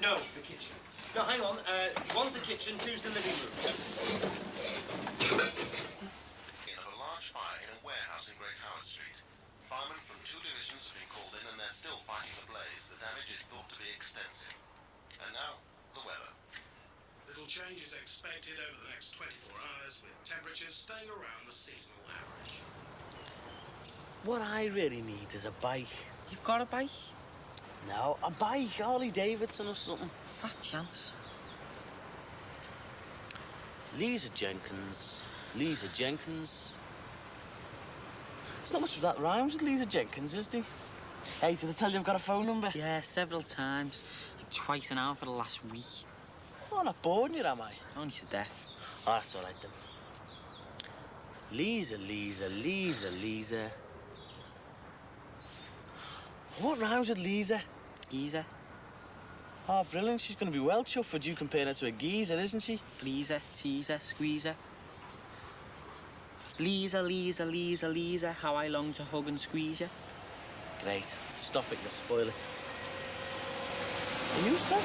No, the kitchen. No, hang on. One's the kitchen, two's the living room. Of a large fire in a warehouse in Great Howard Street. Firemen from 2 divisions have been called in and they're still fighting the blaze. The damage is thought to be extensive. And now, the weather. Little change is expected over the next 24 hours, with temperatures staying around the seasonal average. What I really need is a bike. You've got a bike? No, a bike, Harley Davidson or something. Fat chance. Lisa Jenkins. Lisa Jenkins. There's not much of that rhymes with Lisa Jenkins, is there? Hey, did I tell you I've got a phone number? Yeah, several times. Like twice an hour for the last week. Oh, I'm not boring you, am I? Only to death. Oh, that's all right then. Lisa, Lisa, Lisa, Lisa. What rhymes with Lisa? Geezer. Oh, brilliant. She's going to be well chuffed with you comparing her to a geezer, isn't she? Pleaser, teaser, squeezer. Lisa, Lisa, Lisa, Lisa, how I long to hug and squeeze you. Great. Stop it, you'll spoil it. Are you stuck?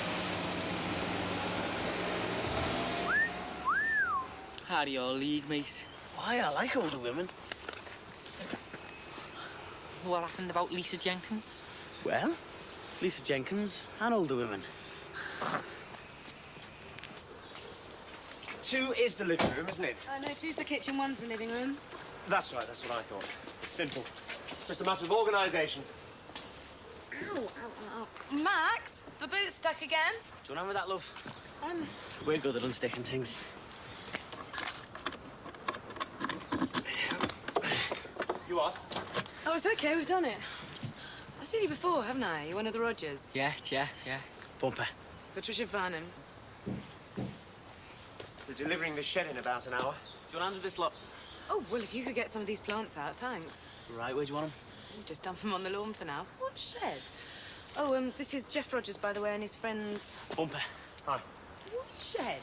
How do you all league, mate? Why, I like older women. What happened about Lisa Jenkins? Well, Lisa Jenkins and older women. 2 is the living room, isn't it? No, 2's the kitchen, 1's the living room. That's right, that's what I thought. It's simple. Just a matter of organisation. Ow, ow, ow. Max, the boot's stuck again. Do you want with that, love? We're good at unsticking things. You what? Oh, it's okay, we've done it. I've seen you before, haven't I? You're one of the Rogers. Yeah. Bumper. Patricia Farnham. We're delivering the shed in about an hour. Do you want to handle this lot? Oh, well, if you could get some of these plants out, thanks. Right, where do you want them? Just dump them on the lawn for now. What shed? Oh, this is Jeff Rogers, by the way, and his friends. Bumper. Hi. What shed?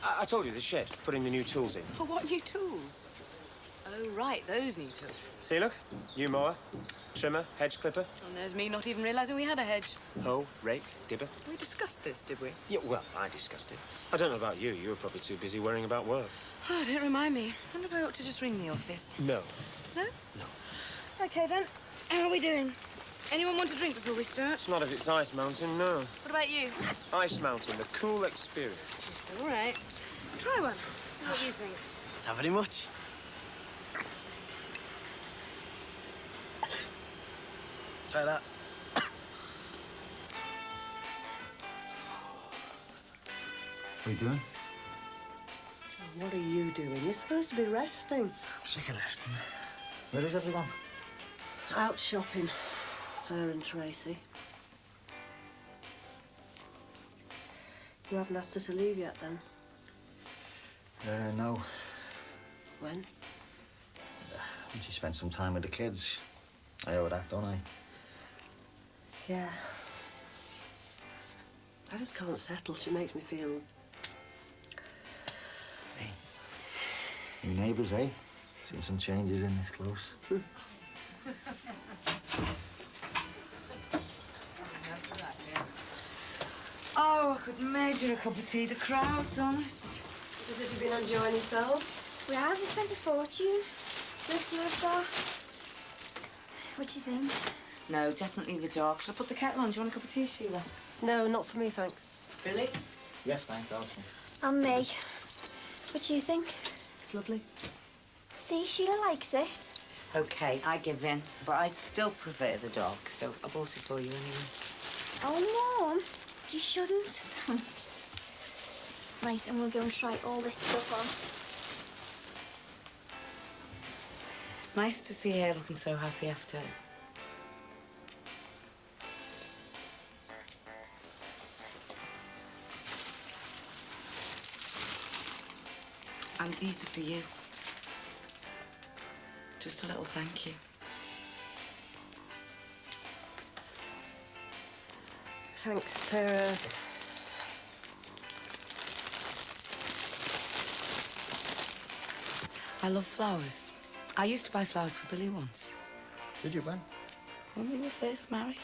I told you, the shed. Putting the new tools in. For what new tools? Oh, right, those new tools. See, look. New mower, trimmer, hedge clipper. And there's me not even realising we had a hedge. Hoe, rake, dibber. We discussed this, did we? Yeah, well, I discussed it. I don't know about you. You were probably too busy worrying about work. Oh, don't remind me. I wonder if I ought to just ring the office. No. No? No. OK, then. How are we doing? Anyone want a drink before we start? It's not if it's Ice Mountain, no. What about you? Ice Mountain, the cool experience. It's all right. Try one. See what you think. Let's have any much. Try that. What are you doing? What are you doing? You're supposed to be resting. I'm sick of resting. Where is everyone? Out shopping. Her and Tracy. You haven't asked her to leave yet, then? No. When? When she spent some time with the kids. I owe her that, don't I? Yeah. I just can't settle. She makes me feel... Hey. New neighbours, eh? Seen some changes in this close. Oh, I could major a cup of tea. The crowd's honest. As if you've been enjoying yourself. We have. We spent a fortune. Let's see what I've got. What do you think? No, definitely the dark. Shall I put the kettle on? Do you want a cup of tea, Sheila? No, not for me, thanks. Billy? Yes, thanks, Alison. And me. What do you think? It's lovely. See, Sheila likes it. OK, I give in, but I still prefer the dark, so I bought it for you anyway. Oh, Mum, you shouldn't. Thanks. Right, I'm going to go and try all this stuff on. Nice to see her looking so happy after. And these are for you. Just a little thank you. Thanks, Sarah. I love flowers. I used to buy flowers for Billy once. Did you, Ben? When we were first married.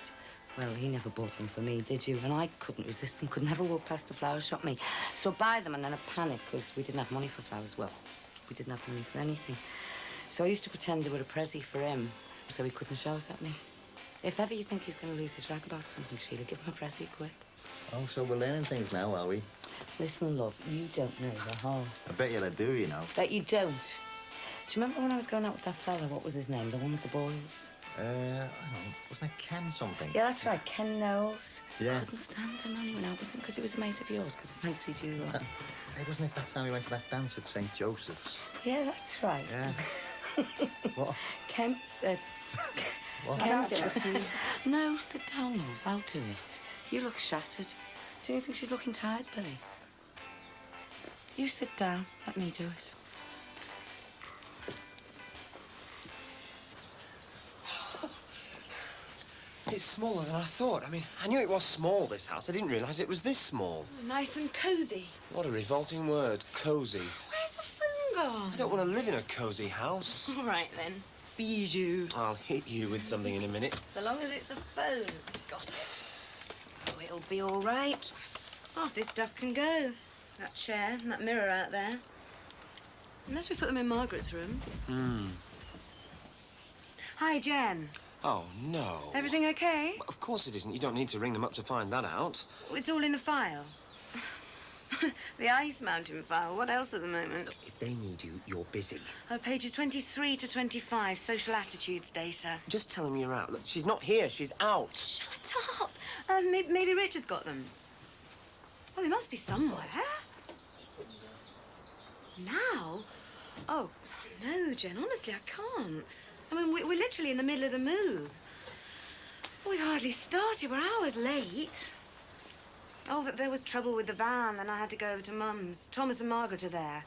Well, he never bought them for me, did you? And I couldn't resist them, could never walk past a flower shop, me. So buy them and then a panic, because we didn't have money for flowers. Well, we didn't have money for anything. So I used to pretend they were a pressie for him, so he couldn't shout at me. If ever you think he's going to lose his rag about something, Sheila, give him a pressie quick. Oh, so we're learning things now, are we? Listen, love, you don't know the whole. I bet you I do, you know. Bet you don't. Do you remember when I was going out with that fella? What was his name? The one with the boys? I don't know. Wasn't it Ken something? Yeah, that's right, Ken Knowles. Yeah. I couldn't stand him. I only went out with him because he was a mate of yours, because I fancied you lot. Hey, wasn't it that time we went to that dance at St. Joseph's? Yeah, that's right. Yeah. What? Kent said... What? Ken said... No, sit down, love. I'll do it. You look shattered. Do you think she's looking tired, Billy? You sit down. Let me do it. It's smaller than I thought. I mean, I knew it was small, this house. I didn't realise it was this small. Nice and cosy. What a revolting word, cosy. Where's the phone gone? I don't want to live in a cosy house. All right, then. Bijou. I'll hit you with something in a minute. So long as it's a phone. Got it. Oh, it'll be all right. Half this stuff can go. That chair and that mirror out there. Unless we put them in Margaret's room. Hi, Jen. Oh, no. Everything okay? Well, of course it isn't. You don't need to ring them up to find that out. It's all in the file. The Ice Mountain file. What else at the moment? Look, if they need you, you're busy. Pages 23 to 25, social attitudes data. Just tell them you're out. Look, she's not here. She's out. Shut up. Maybe Richard's got them. Well, they must be somewhere. Now? Oh, no, Jen, honestly, I can't. I mean, we're literally in the middle of the move. We've hardly started. We're hours late. Oh, that there was trouble with the van, then I had to go over to Mum's. Thomas and Margaret are there.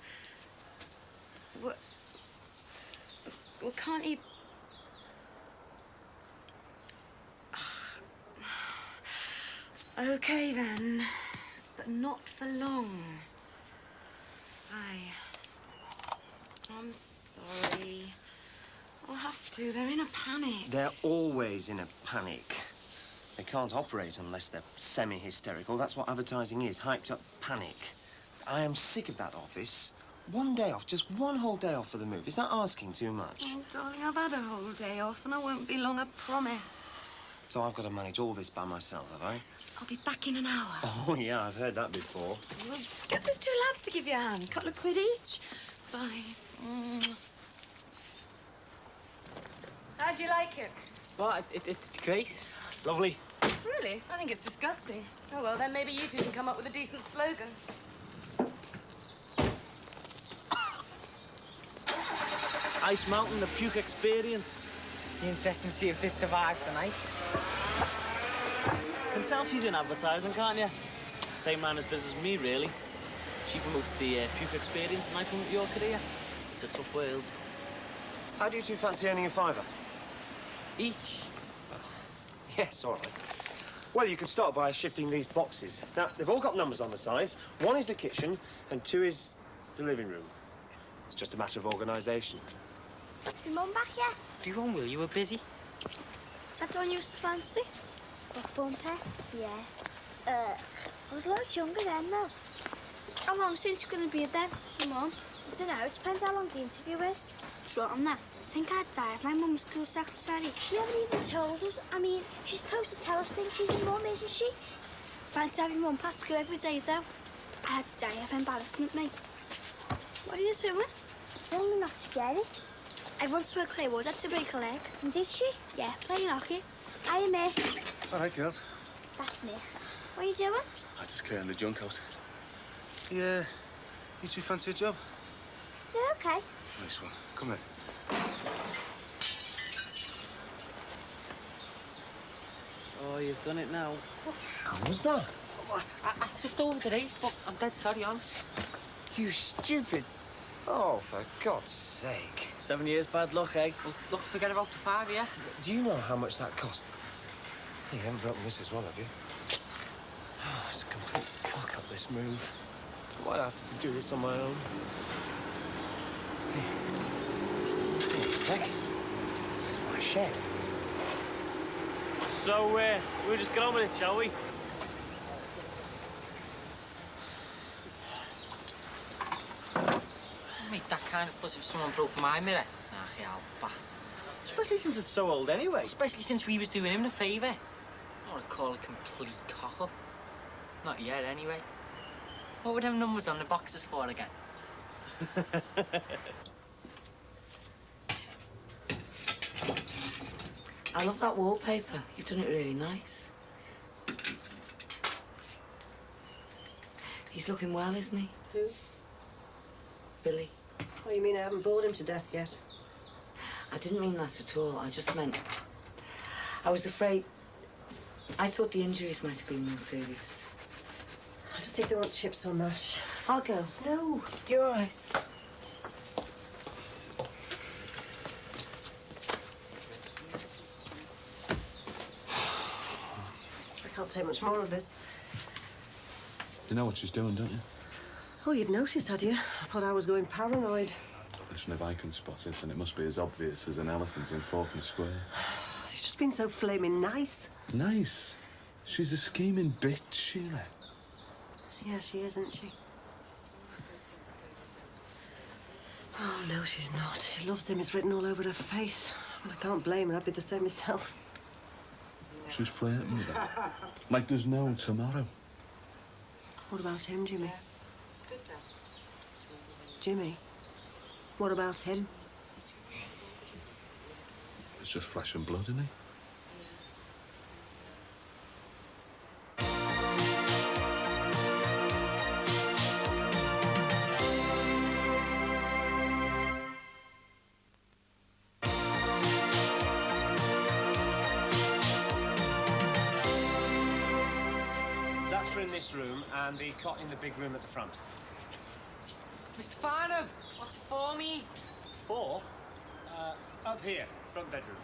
Well, can't he... OK, then. But not for long. I'm sorry. I'll have to. They're in a panic. They're always in a panic. They can't operate unless they're semi-hysterical. That's what advertising is, hyped-up panic. I am sick of that office. One day off, just one whole day off for the move. Is that asking too much? Oh, darling, I've had a whole day off and I won't be long, I promise. So I've got to manage all this by myself, have I? I'll be back in an hour. Oh, yeah, I've heard that before. Well, get those two lads to give you a hand. Couple of quid each. Bye. How'd you like it? Well, it's great. Lovely. Really? I think it's disgusting. Oh, well, then maybe you two can come up with a decent slogan. Ice Mountain, the puke experience. Be interesting to see if this survives the night. You can tell she's in advertising, can't you? Same line of business as me, really. She promotes the puke experience and I promote your career. It's a tough world. How do you two fancy earning a fiver? Each. Yes, all right. Well, you could start by shifting these boxes. Now, they've all got numbers on the sides. 1 is the kitchen and 2 is the living room. It's just a matter of organisation. Your mum back yet? Do you want, Will? You were busy. Is that the one you used to fancy? What bumper? Yeah. I was loads younger then, though. How long since you're going to be then, Mum? I don't know. It depends how long the interview is. Short on that. I think I'd die if my mum's school secretary. She never even told us. I mean, she's supposed to tell us things. She's my mum, isn't she? Fancy having mum at school every day, though. I'd die of embarrassment, mate. What are you doing? Only not scary. I once worked Claywood had to break a leg. And did she? Yeah, playing hockey. Hiya, mate. All right, girls. That's me. What are you doing? I just clearing the junk out. Yeah, you two fancy a job? Yeah, okay. Nice one. Come in. Oh, you've done it now. How was that? I tripped over today, but I'm dead sorry, honest. You stupid. Oh, for God's sake. 7 years bad luck, eh? Well, look, forget about the 5, yeah? Do you know how much that cost? You haven't broken this as well, have you? Oh, it's a complete cock-up, this move. Why do I have to do this on my own? Hey. Wait a sec. This is my shed. So, we'll just get on with it, shall we? Make that kind of fuss if someone broke my mirror. Ach, yeah, bastard. Especially since it's so old anyway. Especially since we was doing him the favour. I want to call it complete cock-up. Not yet, anyway. What were them numbers on the boxes for again? I love that wallpaper. You've done it really nice. He's looking well, isn't he? Who? Billy. Oh, you mean I haven't bored him to death yet? I didn't mean that at all. I just meant... I was afraid... I thought the injuries might have been more serious. I just think they want chips or mash. I'll go. No, you're all right. I can't take much more of this. You know what she's doing, don't you? Oh, you'd noticed, had you? I thought I was going paranoid. Listen, if I can spot it, then it must be as obvious as an elephant in Faulkner Square. She's just been so flaming nice. Nice. She's a scheming bitch, Sheila. Yeah, she is, isn't she? Oh, no, she's not. She loves him. It's written all over her face. Well, I can't blame her. I'd be the same myself. She's flirting with him. Like there's no tomorrow. What about him, Jimmy? Jimmy? What about him? It's just flesh and blood, isn't he? That's for in this room, and the cot in the big room at the front. Mr. Farnham, what's it for me? For? Up here, front bedroom.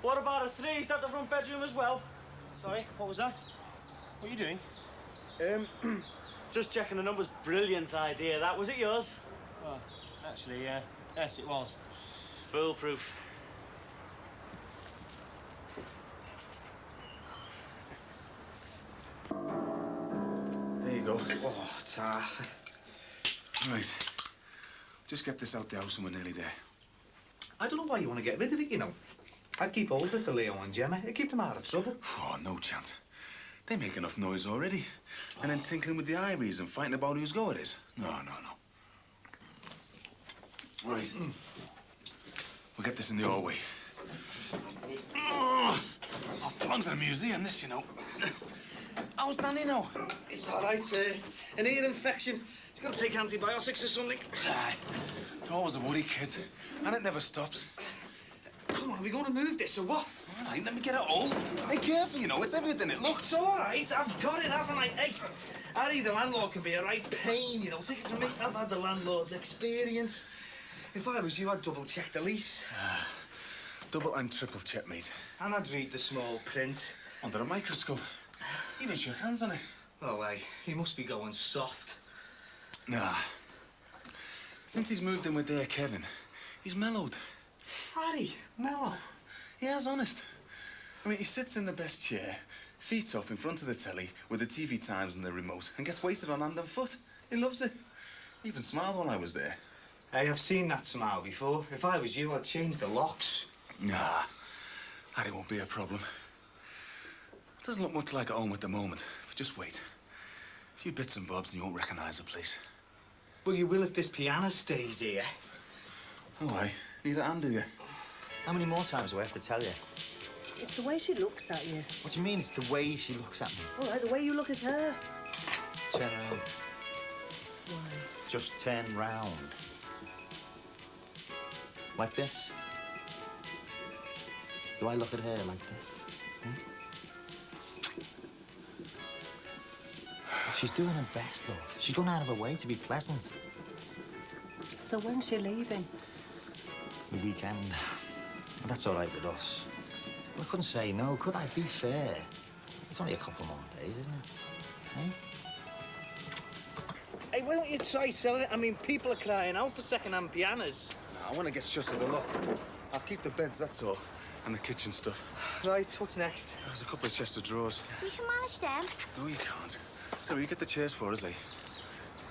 What about a 3? Is that the front bedroom as well? Sorry, what was that? What are you doing? Just checking the numbers. Brilliant idea. That was it yours? Well, actually, yes, it was. Foolproof. There you go. Oh, tar. Right. Just get this out the house and we're nearly there. I don't know why you want to get rid of it, you know. I'd keep hold of it for Leo and Gemma. It'd keep them out of trouble. Oh, no chance. They make enough noise already. And then tinkling with the ivories and fighting about whose go it is. No. Right. We'll get this in the hallway. Oh, belongs in a museum, this, you know. How's Danny now? It's all right, an ear infection. He's got to take antibiotics or something. Aye. Always a worry, kid. And it never stops. Come on, are we going to move this or what? All right, let me get it all. Be careful, you know. It's everything it looks. It's all right. I've got it, haven't I? Hey, Harry, the landlord can be a right pain, you know. Take it from me. I've had the landlord's experience. If I was you, I'd double-check the lease. Double and triple check, mate. And I'd read the small print. Under a microscope. Even shook hands on it. Oh, hey, he must be going soft. Nah. Since he's moved in with their Kevin, he's mellowed. Harry, mellow. He has, honest. I mean, he sits in the best chair, feet up in front of the telly with the TV times and the remote, and gets waited on hand and foot. He loves it. He even smiled while I was there. Hey, I've seen that smile before. If I was you, I'd change the locks. Nah, Harry won't be a problem. Doesn't look much like at home at the moment, but just wait. A few bits and bobs and you won't recognise the place. Well, you will if this piano stays here. Oh, aye. Need a hand, do you? How many more times do I have to tell you? It's the way she looks at you. What do you mean it's the way she looks at me? All right, the way you look at her. Turn around. Why? Just turn round. Like this. Do I look at her like this? She's doing her best, love. She's going out of her way to be pleasant. So when's she leaving? The weekend. That's all right with us. I couldn't say no, could I? Be fair. It's only a couple more days, isn't it? Hey? Hey, why don't you try selling it? I mean, people are crying out for second-hand pianos. No, I want to get shut of the lot. I'll keep the beds, that's all. And the kitchen stuff. Right, what's next? There's a couple of chests of drawers. We can manage them. No, you can't. So you get the chairs for us, eh?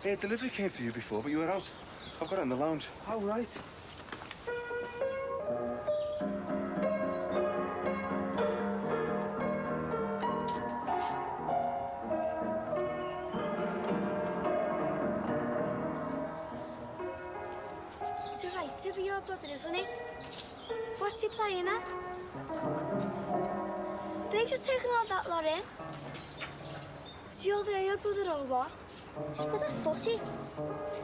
Hey, delivery came for you before, but you were out. I've got it in the lounge. Oh, right. It's all right to be your brother, isn't he? What's he playing at? They just taken all that lot in. Is he all there, your brother, or what? He's good at footy.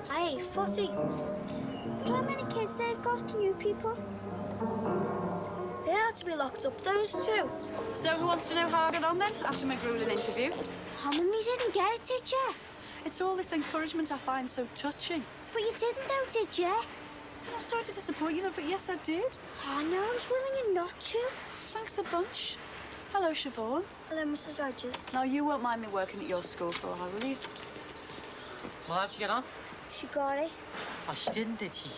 I hate footy. But how many kids they've got, new people? They had to be locked up, those two. So who wants to know how I got on then, after my grueling interview? Oh, Mummy didn't get it, did you? It's all this encouragement I find so touching. But you didn't, though, did you? I'm sorry to disappoint you, but yes, I did. Oh, no, I was willing you not to. Thanks a bunch. Hello, Siobhan. Hello, Mrs. Rogers. Now, you won't mind me working at your school for a while, will you? Well, how'd you get on? She got it. Oh, she didn't, did she?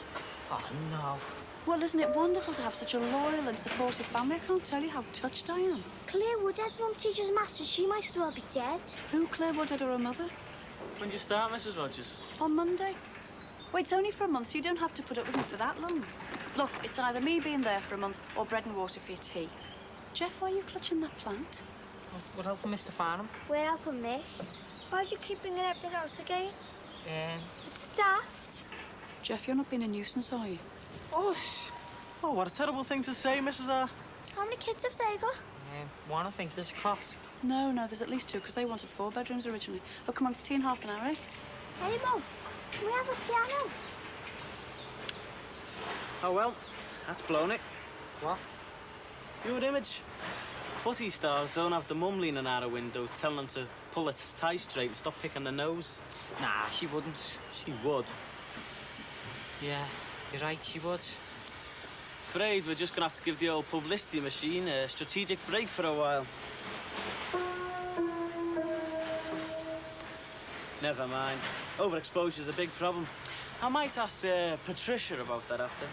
Oh, no. Well, isn't it wonderful to have such a loyal and supportive family? I can't tell you how touched I am. Claire Woodhead's mum teaches maths, and she might as well be dead. Who, Claire Woodhead or her mother? When did you start, Mrs. Rogers? On Monday. Wait, it's only for a month, so you don't have to put up with me for that long. Look, it's either me being there for a month or bread and water for your tea. Jeff, why are you clutching that plant? We're helping Mr. Farnham. We're helping Mick. Why do you keep bringing up the house again? It's daft. Jeff, you're not being a nuisance, are you? Oh, oh, what a terrible thing to say, Mrs. R. How many kids have they got? One, I think. There's a cot. No, there's at least two, because they wanted 4 bedrooms originally. Oh, come on, it's tea in half an hour, eh? Hey, Mum, can we have a piano? Oh, well, that's blown it. What? Your image. Footy stars don't have the mum leaning out of windows telling them to pull their tie straight and stop picking their nose. Nah, she wouldn't. She would. Yeah, you're right, she would. Afraid we're just gonna have to give the old publicity machine a strategic break for a while. Never mind. Overexposure's a big problem. I might ask Patricia about that after.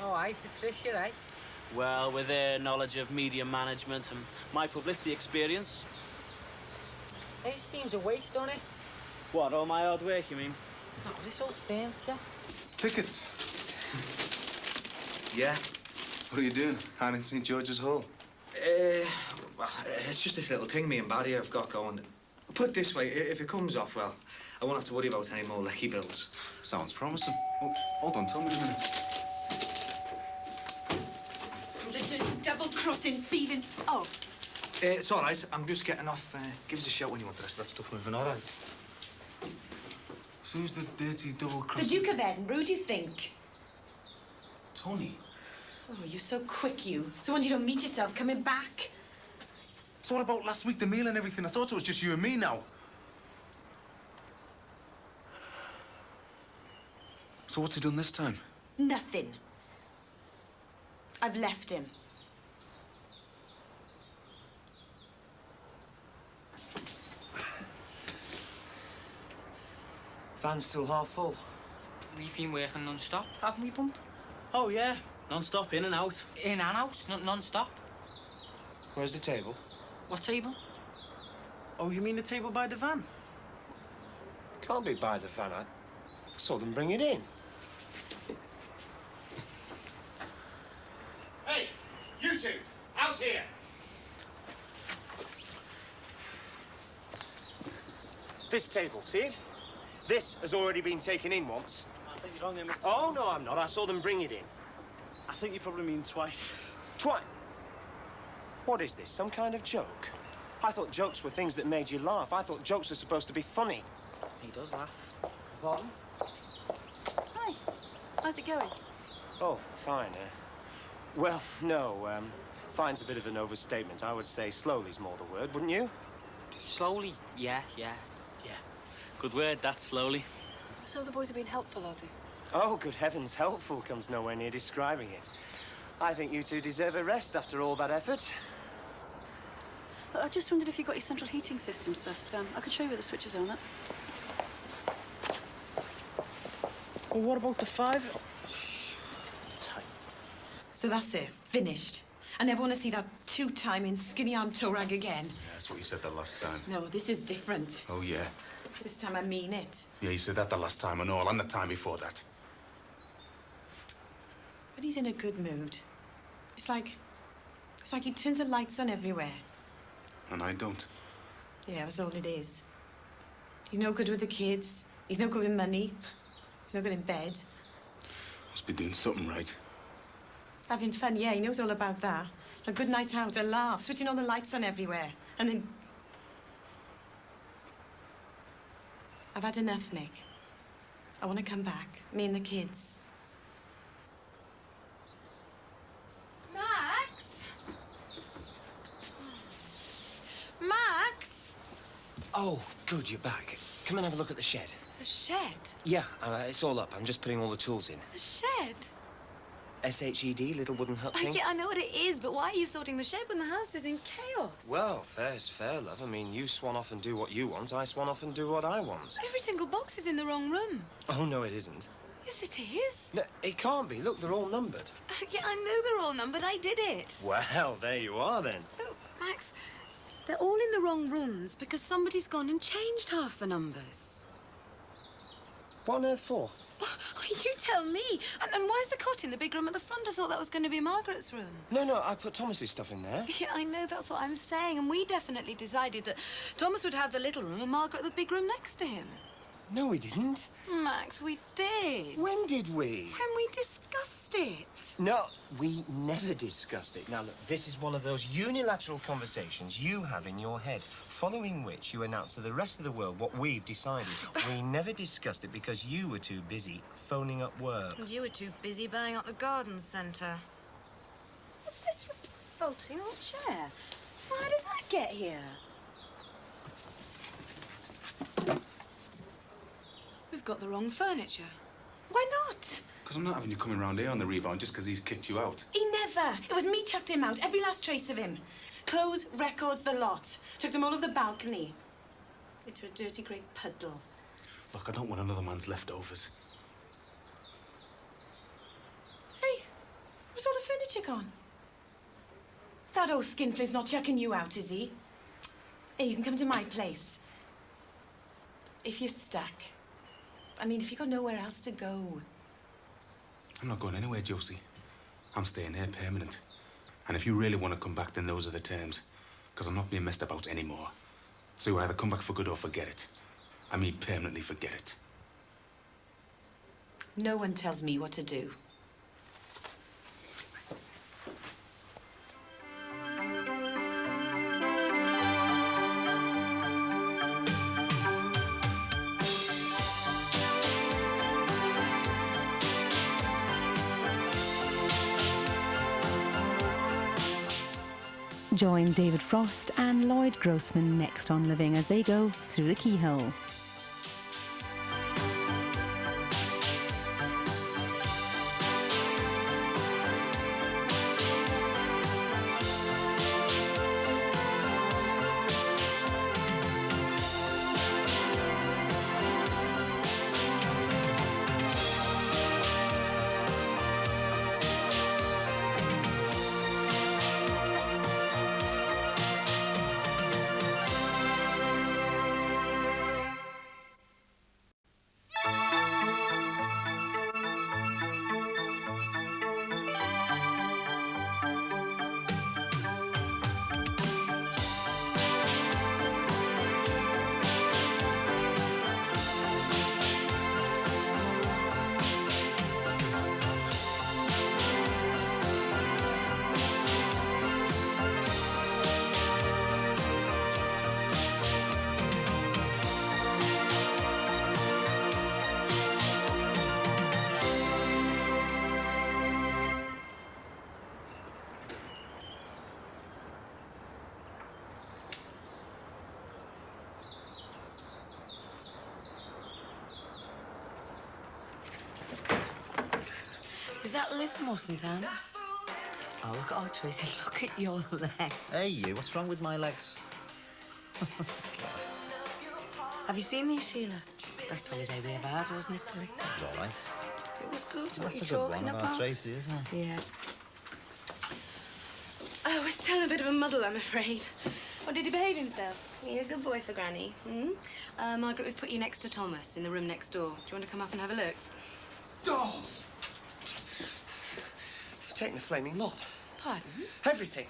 Oh, aye, Patricia, eh? Well, with her knowledge of media management and my publicity experience. It seems a waste, don't it? What, all my hard work, you mean? No, this old furniture. Tickets. Yeah? What are you doing? Hiding in St. George's Hall? Well, it's just this little thing me and Barry have got going. Put it this way, if it comes off, well, I won't have to worry about any more lecky bills. Sounds promising. Oh, hold on, tell me in a minute. Double-crossing, thieving. Oh. It's all right. I'm just getting off. Give us a shout when you want the rest of that stuff moving, all right? So who's the dirty double-crossing? The Duke of Edinburgh, who do you think? Tony. Oh, you're so quick, you. So when you don't meet yourself coming back? So what about last week, the meal and everything? I thought it was just you and me now. So what's he done this time? Nothing. I've left him. Van's still half full. We've been working non-stop, haven't we, Bump? Oh, yeah. Non-stop, in and out. In and out, non-stop. Where's the table? What table? Oh, you mean the table by the van? Can't be by the van. I saw them bring it in. Hey, you two, out here! This table, see it? This has already been taken in once. I think you're wrong there, Mr. Oh, no, I'm not. I saw them bring it in. I think you probably mean twice. Twice? What is this, some kind of joke? I thought jokes were things that made you laugh. I thought jokes were supposed to be funny. He does laugh. Pardon? Hi. How's it going? Oh, fine, well, no, fine's a bit of an overstatement. I would say slowly's more the word, wouldn't you? Slowly, yeah. Good word, that, slowly. So the boys have been helpful, are they? Oh, good heavens, helpful comes nowhere near describing it. I think you two deserve a rest after all that effort. I just wondered if you got your central heating system sussed. I could show you where the switches are on that. Well, what about the 5? So that's it. Finished. I never want to see that two-timing skinny-arm toe rag again. Yeah, that's what you said the last time. No, this is different. Oh, yeah. This time I mean it. Yeah, you said that the last time and all, and the time before that. But he's in a good mood. It's like he turns the lights on everywhere. And I don't. Yeah, that's all it is. He's no good with the kids. He's no good with money. He's no good in bed. Must be doing something right. Having fun, yeah, he knows all about that. A good night out, a laugh, switching all the lights on everywhere. And then... I've had enough, Mick. I want to come back, me and the kids. Max? Max? Oh, good, you're back. Come and have a look at the shed. A shed? Yeah, it's all up. I'm just putting all the tools in. A shed? SHED, little wooden hut thing. Yeah, I know what it is, but why are you sorting the shed when the house is in chaos? Well, fair's fair, love. I mean, you swan off and do what you want. I swan off and do what I want. Every single box is in the wrong room. Oh, no, it isn't. Yes, it is. No, it can't be. Look, they're all numbered. Yeah, I know they're all numbered. I did it. Well, there you are, then. Oh, Max, they're all in the wrong rooms because somebody's gone and changed half the numbers. What on earth for? You tell me. And why's the cot in the big room at the front? I thought that was going to be Margaret's room. No, I put Thomas's stuff in there. Yeah, I know, that's what I'm saying. And we definitely decided that Thomas would have the little room and Margaret the big room next to him. No, we didn't. Max, we did. When did we? When we discussed it. No, we never discussed it. Now, look, this is one of those unilateral conversations you have in your head, following which you announce to the rest of the world what we've decided. We never discussed it because you were too busy phoning up work. And you were too busy buying up the garden centre. What's this revolting old chair? Why did that get here? We've got the wrong furniture. Why not? Because I'm not having you coming round here on the rebound just because he's kicked you out. He never. It was me chucked him out, every last trace of him. Clothes, records, the lot. Chucked him all over the balcony. Into a dirty great puddle. Look, I don't want another man's leftovers. Hey, where's all the furniture gone? That old skinflint's not chucking you out, is he? Hey, you can come to my place. If you're stuck. I mean, if you've got nowhere else to go. I'm not going anywhere, Josie. I'm staying here permanent. And if you really want to come back, then those are the terms. Because I'm not being messed about anymore. So you either come back for good or forget it. I mean, permanently forget it. No one tells me what to do. Join David Frost and Lloyd Grossman next on Living as they go through the keyhole. Is that Lithamore, St Anne? Oh, look at our Tracy. Look at your leg. Hey, you. What's wrong with my legs? Have you seen these, Sheila? Best holiday we ever had, wasn't it, Billy? It was all right. It was good. What That's are you a good talking one about? about Tracy, isn't it? Yeah. Oh, we're still in a bit of a muddle, I'm afraid. Oh, did he behave himself? You're a good boy for Granny. Margaret, we've put you next to Thomas in the room next door. Do you want to come up and have a look? Oh! You've taken the flaming lot. Pardon? Everything.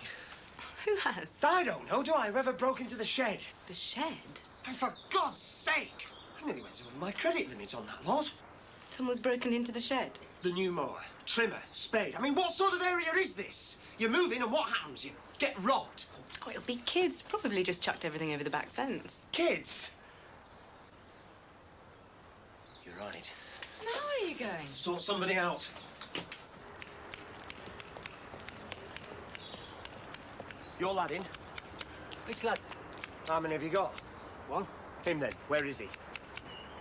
Who has? I don't know. Do I? Whoever broke into the shed. The shed? And for God's sake! I nearly went over my credit limit on that lot. Someone's broken into the shed. The new mower, trimmer, spade. I mean, what sort of area is this? You move in and what happens? You get robbed. Oh, it'll be kids. Probably just chucked everything over the back fence. Kids? You're right. Now where are you going? Sort somebody out. Your lad in? Which lad? How many have you got? One. Him then. Where is he?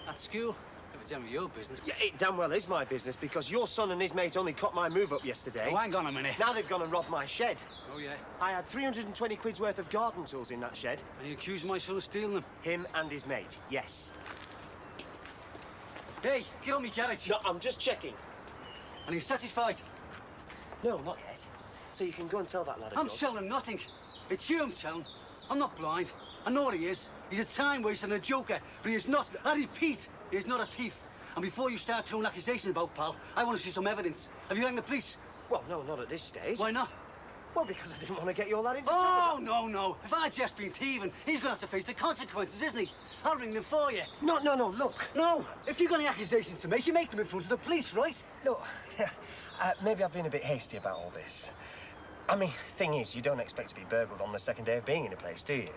At school. If it's any of your business. Yeah, it damn well is my business because your son and his mate only cut my move up yesterday. Oh, hang on a minute. Now they've gone and robbed my shed. Oh, yeah? I had 320 quid's worth of garden tools in that shed. And you accuse my son of stealing them? Him and his mate, yes. Hey, get on me carriage. No, I'm just checking. And are you satisfied? No, not yet. So you can go and tell that lad. I'm telling him nothing. It's you I'm telling. I'm not blind. I know what he is. He's a time waster and a joker, but he is not. I repeat, he is not a thief. And before you start throwing accusations about pal, I want to see some evidence. Have you rang the police? Well, no, not at this stage. Why not? Well, because I didn't want to get your lad into trouble. trouble. No. If I'd just been thieving, he's going to have to face the consequences, isn't he? I'll ring them for you. No, look. No, if you've got any accusations to make, you make them in front of the police, right? Look, maybe I've been a bit hasty about all this. I mean, thing is, you don't expect to be burgled on the second day of being in a place, do you?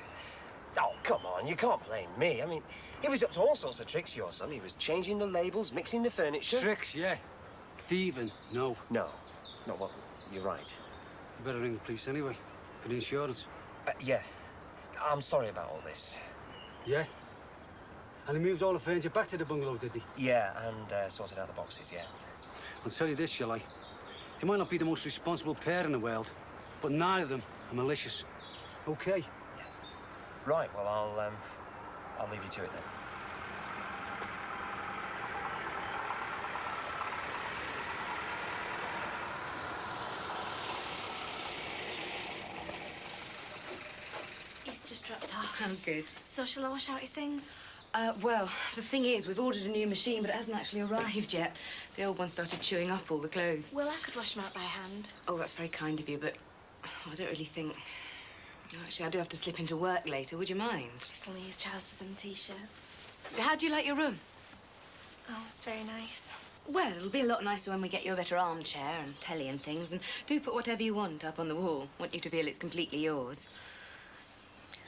Oh, come on, you can't blame me. I mean, he was up to all sorts of tricks, your son. He was changing the labels, mixing the furniture. Tricks, yeah. Thieving, no. No, well, you're right. You better ring the police anyway, for the insurance. Yeah, I'm sorry about all this. Yeah? And he moved all the furniture back to the bungalow, did he? Yeah, and sorted out the boxes, yeah. I'll tell you this, shall I? They might not be the most responsible pair in the world, but neither of them are malicious. Okay? Right, well, I'll leave you to it then. He's just dropped off. Oh, good. So shall I wash out his things? Well, the thing is, we've ordered a new machine, but it hasn't actually arrived yet. The old one started chewing up all the clothes. Well, I could wash them out by hand. Oh, that's very kind of you, but I don't really think... Actually, I do have to slip into work later. Would you mind? It's only his trousers and t-shirt. How do you like your room? Oh, it's very nice. Well, it'll be a lot nicer when we get you a better armchair and telly and things, and do put whatever you want up on the wall. Want you to feel it's completely yours.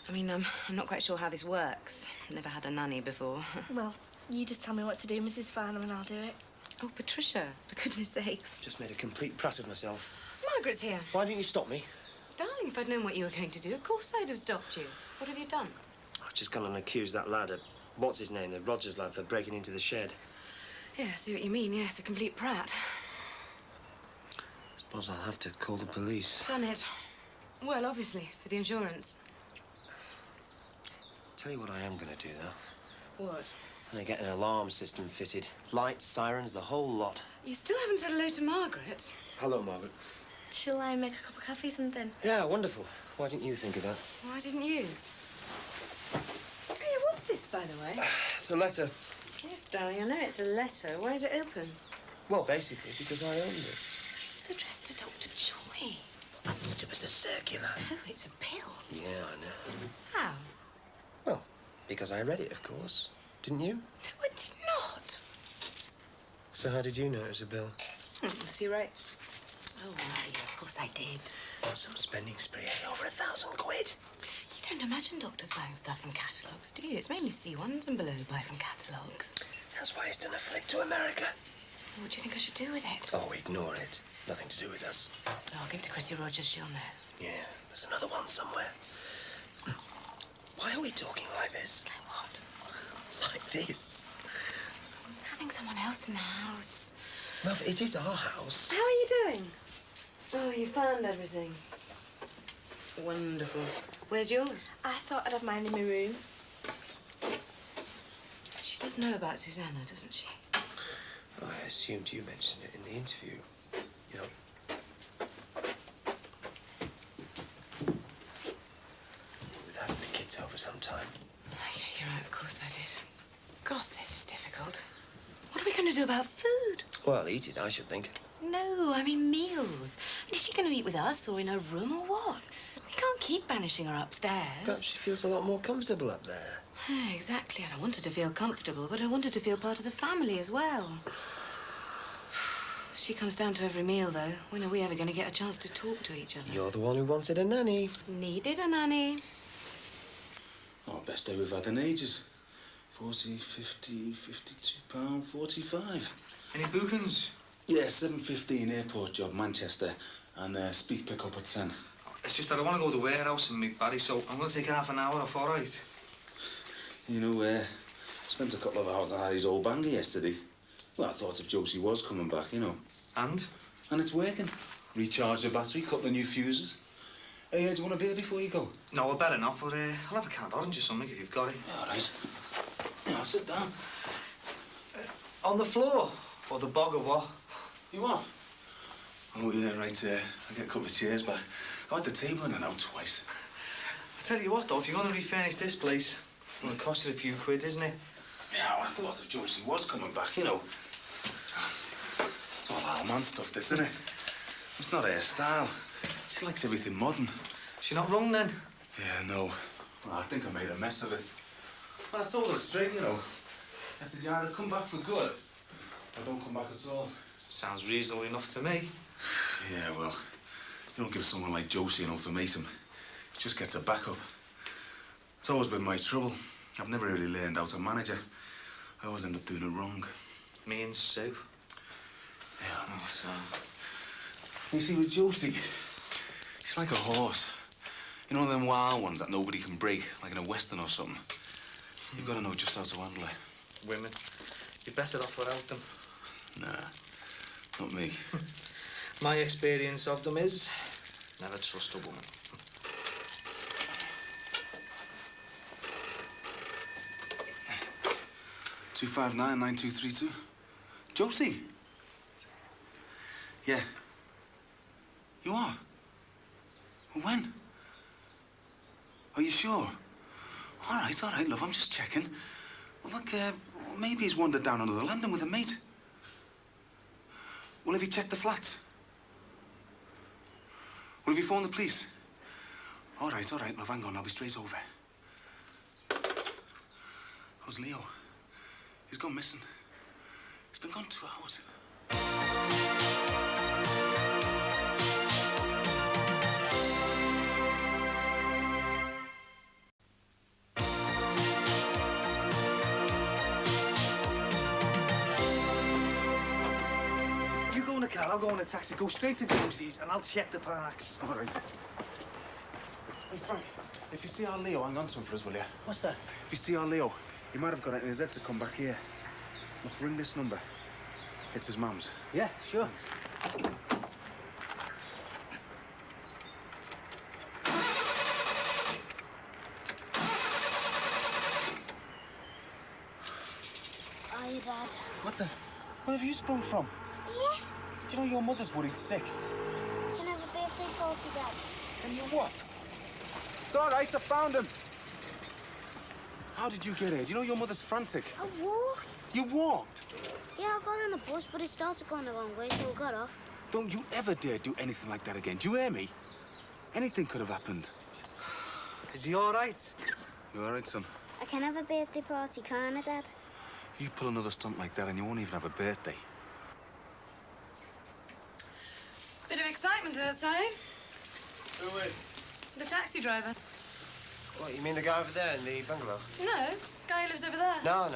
I mean, I'm not quite sure how this works. Never had a nanny before. Well, you just tell me what to do, Mrs. Farnham, and I'll do it. Oh, Patricia, for goodness sakes. I've just made a complete prat of myself. Margaret's here. Why didn't you stop me? Darling, if I'd known what you were going to do, of course I'd have stopped you. What have you done? I've just gone and accused that lad, what's his name, the Rogers lad, for breaking into the shed. Yeah, I see what you mean. Yes, a complete prat. Suppose I'll have to call the police. Done it. Well, obviously, for the insurance. Tell you what I am going to do, though. What? I'm going to get an alarm system fitted. Lights, sirens, the whole lot. You still haven't said hello to Margaret. Hello, Margaret. Shall I make a cup of coffee or something? Yeah, wonderful. Why didn't you think of that? Why didn't you? Hey, what's this, by the way? It's a letter. Yes, darling, I know it's a letter. Why is it open? Well, basically, because I owned it. It's addressed to Dr. Joy. I thought it was a circular. Oh, it's a bill. Yeah, I know. How? Well, because I read it, of course. Didn't you? No, I did not. So how did you know it was a bill? So you're right. Oh, right, yeah, of course I did. Some spending spree, over 1,000 quid. You don't imagine doctors buying stuff from catalogues, do you? It's mainly C1s and below who buy from catalogues. That's why he's done a flick to America. What do you think I should do with it? Oh, ignore it. Nothing to do with us. Oh, I'll give it to Chrissy Rogers, she'll know. Yeah, there's another one somewhere. Why are we talking like this? Like what? Like this? Having someone else in the house. Love, it is our house. How are you doing? Oh, you found everything. Wonderful. Where's yours? I thought I'd have mine in my room. She does know about Susanna, doesn't she? I assumed you mentioned it in the interview. You know. October sometime. Yeah, you're right, of course I did. God, this is difficult. What are we going to do about food? Well, eat it, I should think. No, I mean meals. Is she going to eat with us or in her room or what? We can't keep banishing her upstairs. Perhaps she feels a lot more comfortable up there. Yeah, exactly. And I want her to feel comfortable, but I want her to feel part of the family as well. She comes down to every meal, though. When are we ever going to get a chance to talk to each other? You're the one who wanted a nanny. Needed a nanny. Oh, best day we've had in ages. 40, 50, 52 pound, 45. Any bookings? Yeah, 7:15 airport job, Manchester, and speak pick up at 10. It's just that I want to go to the warehouse and meet Barry, so I'm going to take half an hour off, all right? You know, spent a couple of hours on Harry's old banger yesterday. Well, I thought if Josie was coming back, you know. And? And it's working. Recharge the battery, couple of new fuses. Hey, do you want a beer before you go? No, I better not, but I'll have a canned orange or something if you've got it. All right. Yeah, sit down. On the floor? Or the bog or what? You are? Oh, yeah, right. I'll get a couple of chairs back. I had the table in and out twice. I tell you what, though, if you're going to refurnish this place, it'll cost you a few quid, isn't it? Yeah, well, I thought if Josie was coming back, you know. It's all old man stuff, this, isn't it? It's not her style. She likes everything modern. She not wrong, then? Yeah, no. Well, I think I made a mess of it. Well, I told her straight, you know. I said, you either come back for good, or don't come back at all. Sounds reasonable enough to me. Yeah, well, you don't give someone like Josie an ultimatum. It just gets a backup. It's always been my trouble. I've never really learned how to manage her. I always end up doing it wrong. Me and Sue. Yeah, I know. So... You see, with Josie, she's like a horse. You know them wild ones that nobody can break, like in a western or something? You've got to know just how to handle her. Women. You're better off without them. Nah, not me. My experience of them is never trust a woman. 259-9232. Josie? Yeah. You are? When? Are you sure? All right, love, I'm just checking. Well, look, maybe he's wandered down under the landing with a mate. Well, have you checked the flats? Well, have you phoned the police? All right, love, hang on, I'll be straight over. How's Leo? He's gone missing. He's been gone 2 hours. You go in the car, I'll go in a taxi. Go straight to Josie's and I'll check the parks. All right. Hey, Frank, if you see our Leo, hang on to him for us, will you? What's that? If you see our Leo, he might have got it in his head to come back here. Look, ring this number. It's his mum's. Yeah, sure. Are you, Dad? What the? Where have you sprung from? Yeah. Do you know your mother's worried sick? Can I have a birthday party, Dad? And you what? It's all right, I found him. How did you get here? Do you know your mother's frantic? I walked. You walked? Yeah, I got on a bus, but it started going the wrong way, so I got off. Don't you ever dare do anything like that again. Do you hear me? Anything could have happened. Is he all right? You all right, son? I can have a birthday party, can't I, Dad? You pull another stunt like that and you won't even have a birthday. Bit of excitement outside. Who with? The taxi driver. What, you mean the guy over there in the bungalow? No, guy who lives over there. No,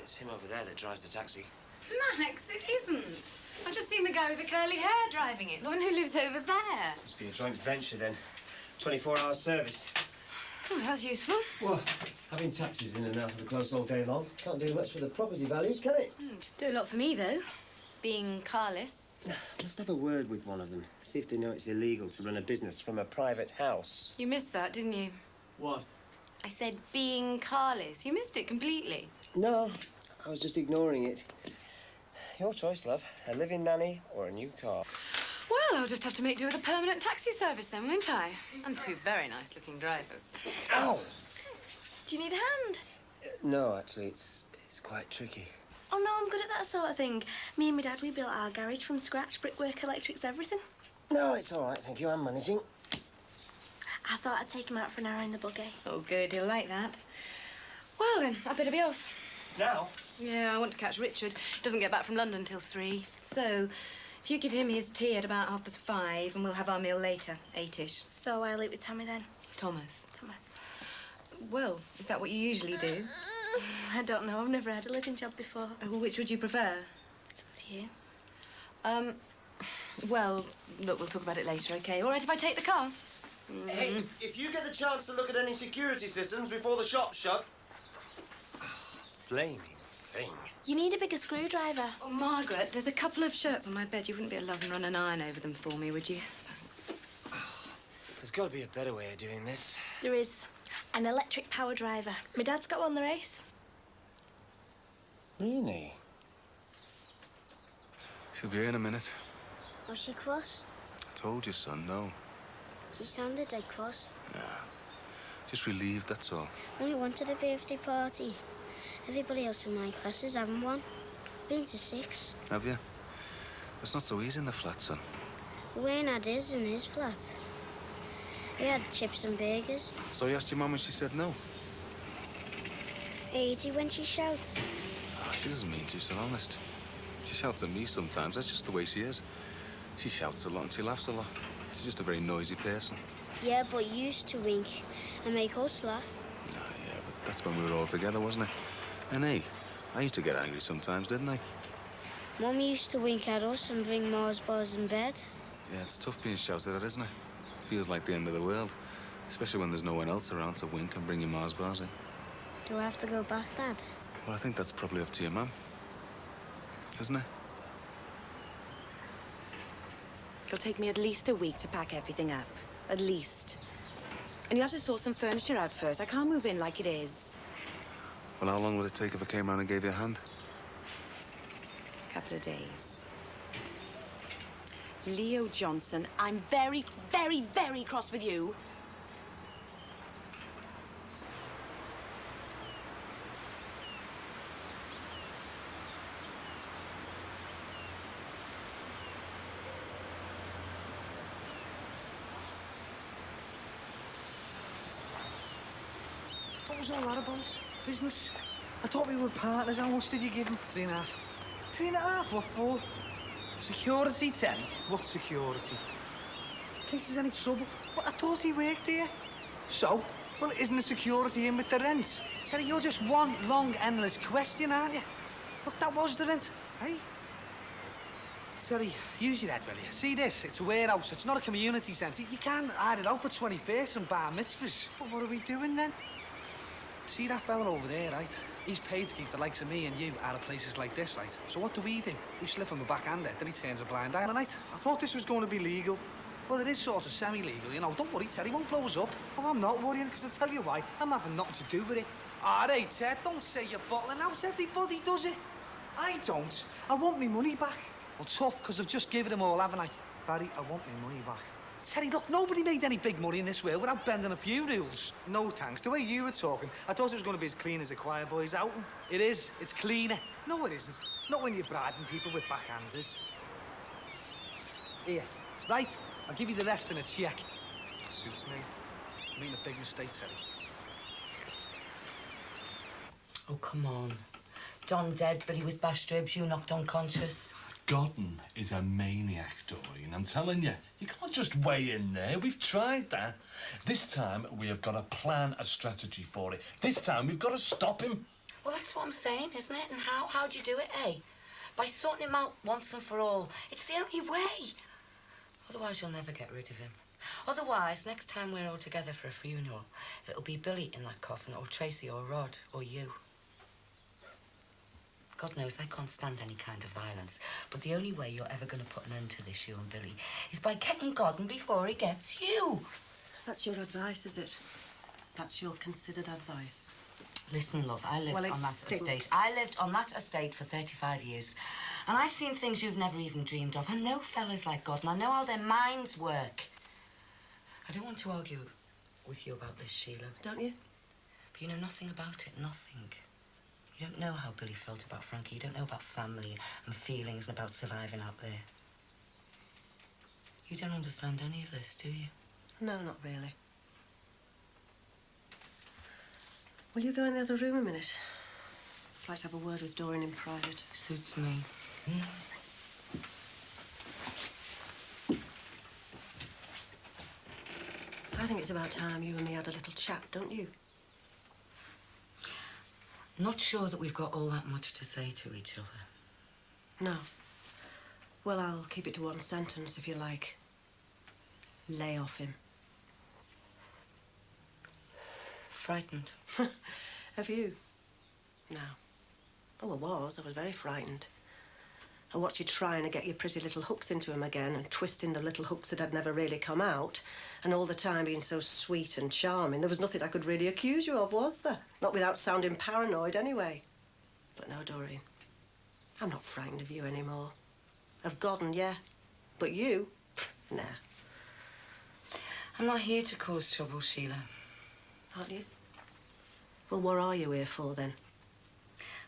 it's him over there that drives the taxi. Max, it isn't. I've just seen the guy with the curly hair driving it, the one who lives over there. Must be a joint venture then. 24-hour service. Oh, that's useful. Well, having taxis in and out of the close all day long can't do much for the property values, can it? Do a lot for me, though. Being carless. Must have a word with one of them. See if they know it's illegal to run a business from a private house. You missed that, didn't you? What? I said being carless. You missed it completely. No, I was just ignoring it. Your choice, love. A living nanny or a new car. Well, I'll just have to make do with a permanent taxi service then, won't I? And two very nice-looking drivers. Ow! Do you need a hand? No, actually, it's quite tricky. Oh, no, I'm good at that sort of thing. Me and my dad, we built our garage from scratch. Brickwork, electrics, everything. No, it's all right, thank you. I'm managing. I thought I'd take him out for an hour in the buggy. Oh, good. He'll like that. Well, then, I'd better be off. Now? Yeah, I want to catch Richard. He doesn't get back from London till 3. So, if you give him his tea at about 5:30, and we'll have our meal later, 8-ish. So I'll eat with Tommy then? Thomas. Thomas. Well, is that what you usually do? I don't know. I've never had a living job before. Oh, well, which would you prefer? It's up to you. Well, look, we'll talk about it later, OK? All right if I take the car? Hey, if you get the chance to look at any security systems before the shop's shut... Flaming thing. You need a bigger screwdriver. Oh, Margaret, there's a couple of shirts on my bed. You wouldn't be allowed to run an iron over them for me, would you? There's got to be a better way of doing this. There is. An electric power driver. My dad's got one the race. Really? She'll be here in a minute. Was she cross? I told you, son, no. She sounded dead cross. Yeah. Just relieved, that's all. Only wanted a birthday party. Everybody else in my class is having one. Been to 6. Have you? It's not so easy in the flat, son. Wayne had his in his flat. He had chips and burgers. So you asked your mum and she said no? 80 when she shouts. She doesn't mean to, son, honest. She shouts at me sometimes. That's just the way she is. She shouts a lot and she laughs a lot. She's just a very noisy person. Yeah, but you used to wink and make us laugh. Yeah, but that's when we were all together, wasn't it? And hey, I used to get angry sometimes, didn't I? Mum used to wink at us and bring Mars bars in bed. Yeah, it's tough being shouted at, isn't it? Feels like the end of the world. Especially when there's no one else around to wink and bring you Mars bars in. Do I have to go back, Dad? Well, I think that's probably up to your mum. Isn't it? It'll take me at least a week to pack everything up. At least. And you'll have to sort some furniture out first. I can't move in like it is. Well, how long would it take if I came round and gave you a hand? A couple of days. Leo Johnson, I'm very, very, very cross with you. What was all that about? Business? I thought we were partners. How much did you give him? 3.5. 3.5? What for? Security, Terry? What security? In case there's any trouble. But I thought he worked here. So? Well, isn't the security in with the rent? Terry, you're just one long, endless question, aren't you? Look, that was the rent, hey? Terry, use your head, will you? See this? It's a warehouse. It's not a community centre. You can't hide it out for 21st and bar mitzvahs. But what are we doing then? See that fella over there, right? He's paid to keep the likes of me and you out of places like this, right? So what do? We slip him a backhander, then he turns a blind eye on the night. I thought this was going to be legal. Well, it is sort of semi-legal, you know. Don't worry, Ted, he won't blow us up. Oh, I'm not worrying, because I'll tell you why. I'm having nothing to do with it. All right, Ted, don't say you're bottling out. Everybody does it. I don't. I want me money back. Well, tough, because I've just given him all, haven't I? Barry, I want me money back. Teddy, look, nobody made any big money in this world without bending a few rules. No thanks. The way you were talking, I thought it was going to be as clean as a choir boy's outing. It is. It's cleaner. No, it isn't. Not when you're bribing people with backhanders. Here. Right. I'll give you the rest in a cheque. Suits me. I mean a big mistake, Teddy. Oh, come on. Don dead, Billy with bashed ribs, you knocked unconscious. Gordon is a maniac, Doreen. I'm telling you, you can't just weigh in there. We've tried that. This time, we have got a plan, a strategy for it. This time, we've got to stop him. Well, that's what I'm saying, isn't it? And how do you do it, eh? By sorting him out once and for all. It's the only way. Otherwise, you'll never get rid of him. Otherwise, next time we're all together for a funeral, it'll be Billy in that coffin, or Tracy, or Rod, or you. God knows I can't stand any kind of violence, but the only way you're ever going to put an end to this, you and Billy, is by getting Gordon before he gets you. That's your advice, is it? That's your considered advice. Listen, love, I lived on that estate. I lived on that estate for 35 years, and I've seen things you've never even dreamed of. I know fellas like Gordon. I know how their minds work. I don't want to argue with you about this, Sheila. Don't you? But you know nothing about it, nothing. You don't know how Billy felt about Frankie. You don't know about family and feelings and about surviving out there. You don't understand any of this, do you? No, not really. Will you go in the other room a minute? I'd like to have a word with Doreen in private. Suits me. I think it's about time you and me had a little chat, don't you? Not sure that we've got all that much to say to each other. No. Well, I'll keep it to one sentence, if you like. Lay off him. Frightened. Have you? No. Oh, I was. I was very frightened. I watched you trying to get your pretty little hooks into him again and twisting the little hooks that had never really come out, and all the time being so sweet and charming. There was nothing I could really accuse you of, was there? Not without sounding paranoid, anyway. But no, Doreen. I'm not frightened of you anymore. Of Gordon, yeah. But you? Nah. I'm not here to cause trouble, Sheila. Aren't you? Well, what are you here for, then?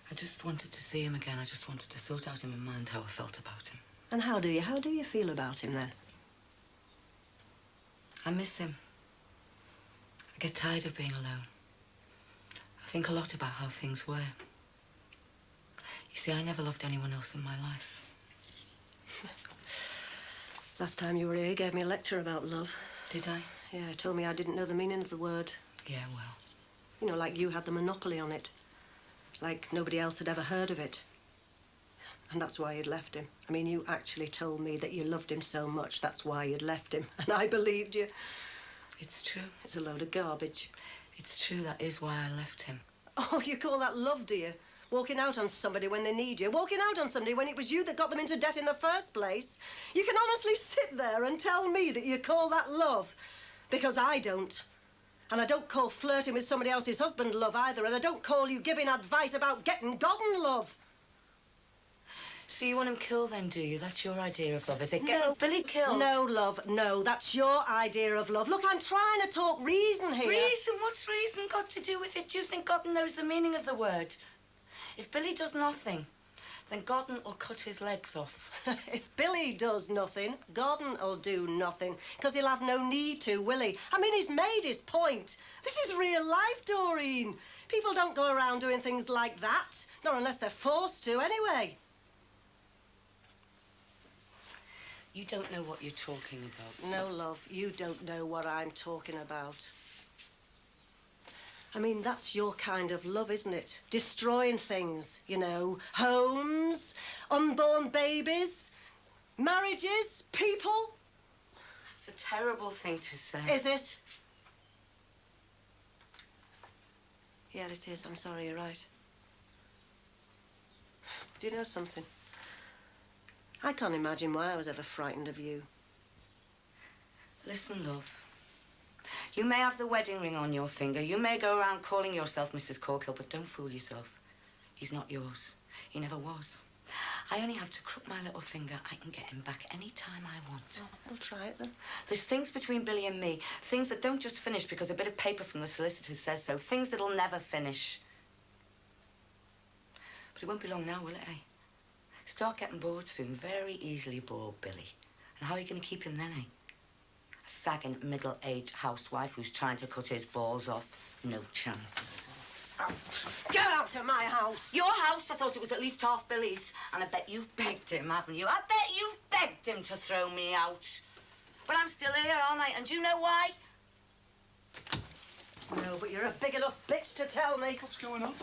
I just wanted to see him again. I just wanted to sort out in my mind how I felt about him. And how do you feel about him, then? I miss him. I get tired of being alone. I think a lot about how things were. You see, I never loved anyone else in my life. Last time you were here, you gave me a lecture about love. Did I? Yeah, told me I didn't know the meaning of the word. Yeah, well. You know, like you had the monopoly on it. Like nobody else had ever heard of it. And that's why you'd left him. I mean, you actually told me that you loved him so much, that's why you'd left him. And I believed you. It's true. It's a load of garbage. It's true, that is why I left him. Oh, you call that love, do you? Walking out on somebody when they need you. Walking out on somebody when it was you that got them into debt in the first place. You can honestly sit there and tell me that you call that love. Because I don't. And I don't call flirting with somebody else's husband love either. And I don't call you giving advice about getting Gordon love. So you want him killed then, do you? That's your idea of love, is it? Getting Billy killed? No, love, no. That's your idea of love. Look, I'm trying to talk reason here. Reason? What's reason got to do with it? Do you think Gordon knows the meaning of the word? If Billy does nothing, then Gordon will cut his legs off. If Billy does nothing, Gordon will do nothing, because he'll have no need to, will he? I mean, he's made his point. This is real life, Doreen. People don't go around doing things like that, not unless they're forced to, anyway. You don't know what you're talking about. No, love, you don't know what I'm talking about. I mean, that's your kind of love, isn't it? Destroying things, you know. Homes, unborn babies, marriages, people. That's a terrible thing to say. Is it? Yeah, it is. I'm sorry, you're right. Do you know something? I can't imagine why I was ever frightened of you. Listen, love. You may have the wedding ring on your finger. You may go around calling yourself Mrs. Corkill, but don't fool yourself. He's not yours. He never was. I only have to crook my little finger. I can get him back any time I want. Oh, we'll try it then. There's things between Billy and me, things that don't just finish because a bit of paper from the solicitors says so, things that'll never finish. But it won't be long now, will it, eh? Start getting bored soon, very easily bored, Billy. And how are you going to keep him then, eh? A sagging middle-aged housewife who's trying to cut his balls off. No chance. Out! Get out of my house! Your house? I thought it was at least half Billy's. And I bet you've begged him, haven't you? I bet you've begged him to throw me out. But I'm still here, aren't I? And do you know why? No, but you're a big enough bitch to tell me. What's going on?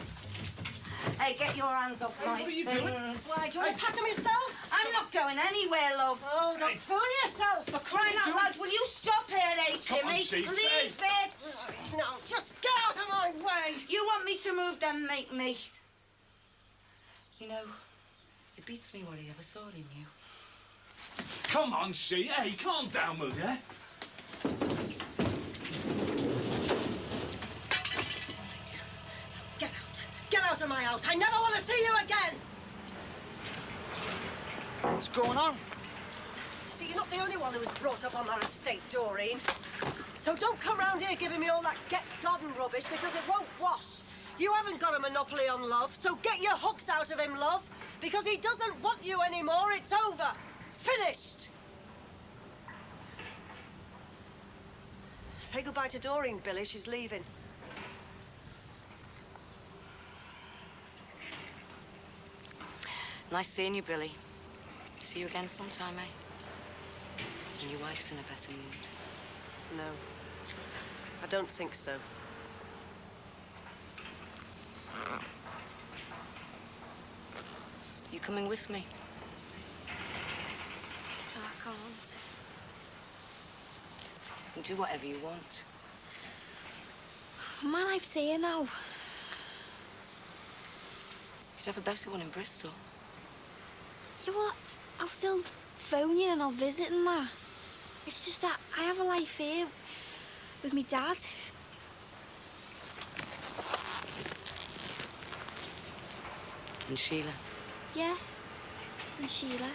Hey, get your hands off my what are you things. doing? Why, do you want to pack them yourself? I'm not going anywhere, love. Oh, don't fool yourself. For crying out loud, will you stop here, eh, Timmy? Come on, Sheep, Leave it! No, just get out of my way. You want me to move, then make me. You know, it beats me what he ever saw in you. Come on, She. Hey, calm down, will you? Get out. Get out of my house. I never want to see you again. What's going on? See, you're not the only one who was brought up on that estate, Doreen. So don't come round here giving me all that get-godden rubbish, because it won't wash. You haven't got a monopoly on love, so get your hooks out of him, love, because he doesn't want you anymore. It's over. Finished. Say goodbye to Doreen, Billy. She's leaving. Nice seeing you, Billy. See you again sometime, eh? When your wife's in a better mood. No, I don't think so. You coming with me? I can't. You can do whatever you want. My life's here now. You'd have a better one in Bristol. Yeah, well, I'll still phone you and I'll visit and that. It's just that I have a life here with me dad. And Sheila? Yeah, and Sheila.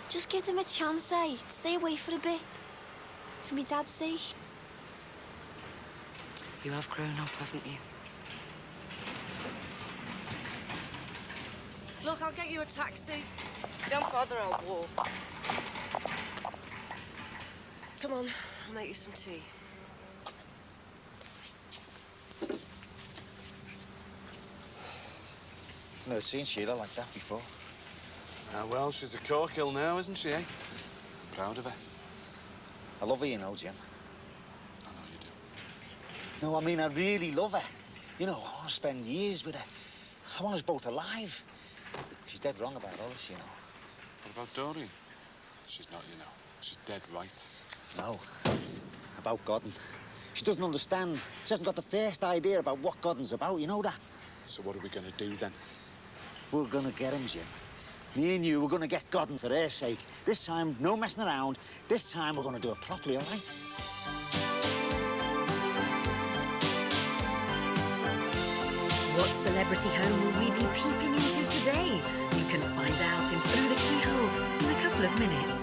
Just give them a chance, eh? Stay away for a bit. For me dad's sake. You have grown up, haven't you? Look, I'll get you a taxi. Don't bother, I'll walk. Come on, I'll make you some tea. Never seen Sheila like that before. Ah, well, she's a corkhill now, isn't she, eh? Proud of her. I love her, you know, Jim. I know you do. No, I mean, I really love her. You know, I want to spend years with her. I want us both alive. She's dead wrong about all this, you know. What about Doreen? She's not, you know. She's dead right. No. About Godden. She doesn't understand. She hasn't got the first idea about what Godden's about, you know that? So what are we going to do, then? We're going to get him, Jim. Me and you, we're going to get Godden for her sake. This time, no messing around. This time, we're going to do it properly, all right? What celebrity home will we be peeping into today? You can find out in Through the Keyhole in a couple of minutes.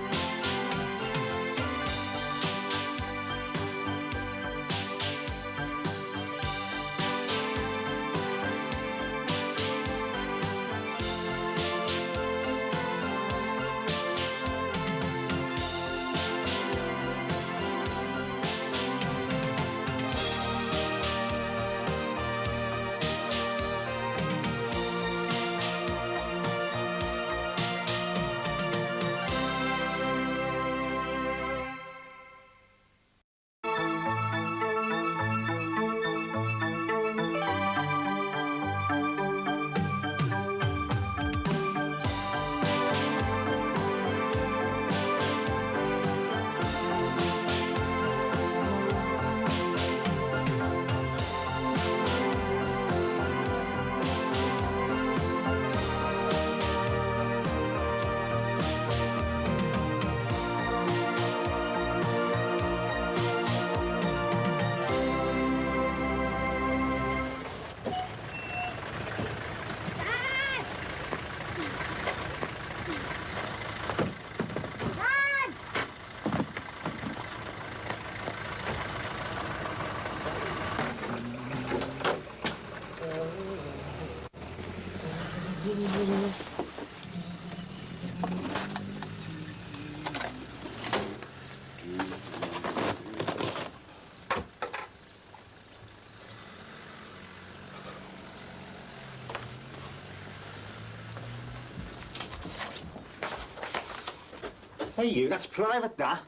Hey, you, that's private, that.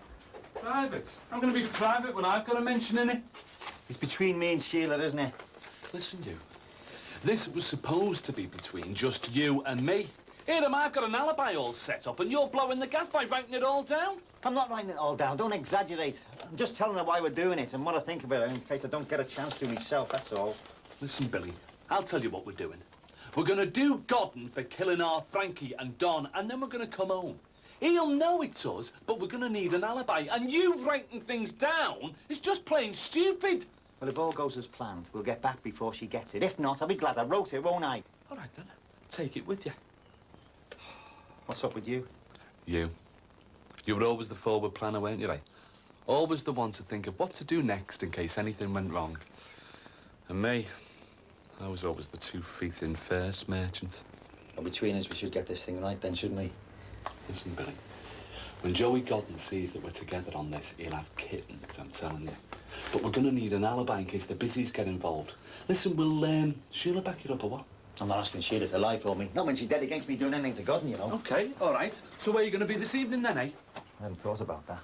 Private? I'm going to be private when I've got a mention in it. It's between me and Sheila, isn't it? Listen, you. This was supposed to be between just you and me. Here am I, I've got an alibi all set up, and you're blowing the gaff by writing it all down. I'm not writing it all down. Don't exaggerate. I'm just telling her why we're doing it and what I think about it in case I don't get a chance to myself, that's all. Listen, Billy, I'll tell you what we're doing. We're going to do Godden for killing our Frankie and Don, and then we're going to come home. He'll know it's us, but we're going to need an alibi. And you writing things down is just plain stupid. Well, if all goes as planned, we'll get back before she gets it. If not, I'll be glad I wrote it, won't I? All right, then. Take it with you. What's up with you? You. You were always the forward planner, weren't you, eh? Always the one to think of what to do next in case anything went wrong. And me, I was always the 2 feet in first merchant. Well, between us, we should get this thing right then, shouldn't we? Listen, Billy, when Joey Godden sees that we're together on this, he'll have kittens, I'm telling you. But we're going to need an alibi in case the busies get involved. Listen, will Sheila back you up or what? I'm not asking Sheila to lie for me. Not when she's dead against me doing anything to Godden, you know. OK, all right. So where are you going to be this evening then, eh? I hadn't thought about that.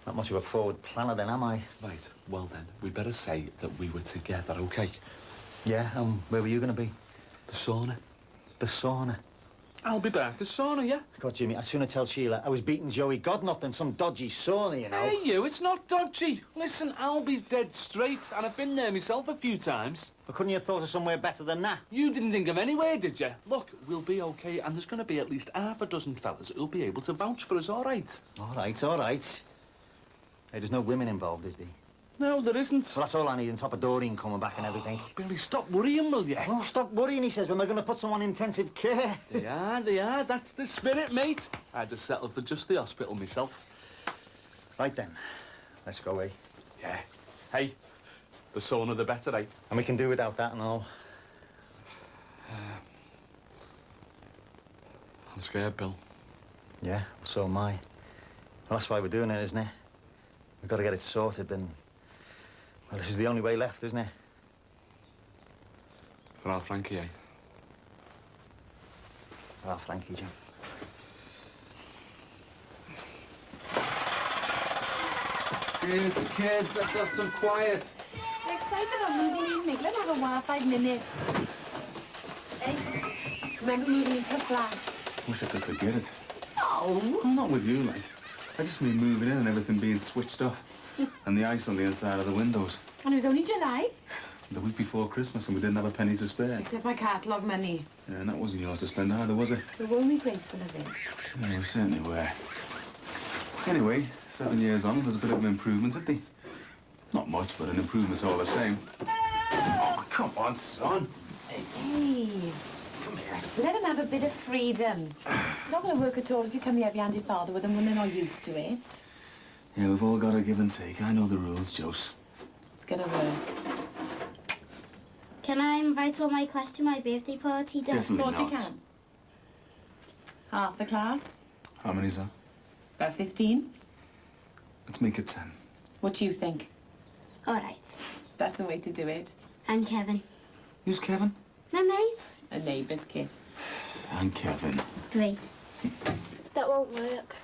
Not much of a forward planner then, am I? Right, well then, we'd better say that we were together, OK? Yeah, where were you going to be? The sauna. The sauna? I'll be back. The sauna, yeah? God, Jimmy, I'd sooner tell Sheila I was beating Joey Godden up than some dodgy sauna, you know. Hey, you, it's not dodgy. Listen, Albie's dead straight, and I've been there myself a few times. But couldn't you have thought of somewhere better than that? You didn't think of anywhere, did you? Look, we'll be OK, and there's going to be at least half a dozen fellas who'll be able to vouch for us, all right? All right, all right. Hey, there's no women involved, is there? No, there isn't. Well, that's all I need on top of Doreen coming back and everything. Billy, stop worrying, will you? Oh, stop worrying, he says, when we're going to put someone in intensive care. They are. That's the spirit, mate. I'd have settled for just the hospital myself. Right then. Let's go, eh? Yeah. Hey, the sauna the better, eh? And we can do without that and all. I'm scared, Bill. Yeah, so am I. Well, that's why we're doing it, isn't it? We've got to get it sorted, and... well, this is the only way left, isn't it? For our Frankie, eh? Our Frankie, Jim. Kids, let's have some quiet. I'm excited about moving in, Nick. Let's have a while, 5 minutes. Hey, remember moving into the flat? Wish I could forget it. No. Well, not with you, like. I just mean moving in and everything being switched off. And the ice on the inside of the windows. And it was only July. The week before Christmas, and we didn't have a penny to spare. Except my catalogue money. Yeah, and that wasn't yours to spend either, was it? We were only grateful of it. Yeah, we certainly were. Anyway, 7 years on, there's a bit of an improvement, isn't there? Not much, but an improvement's all the same. Oh, come on, son. Hey, come here. Let him have a bit of freedom. It's not going to work at all if you come here behind your father with them when they're not used to it. Yeah, we've all got to give and take. I know the rules, Jose. It's going to work. Can I invite all my class to my birthday party, Dad? Definitely Of course not. you can. Half the class. How many's that? About 15. Let's make it 10. What do you think? All right. That's the way to do it. I'm Kevin. Who's Kevin? My mate. A neighbour's kid. I'm Kevin. Great. That won't work.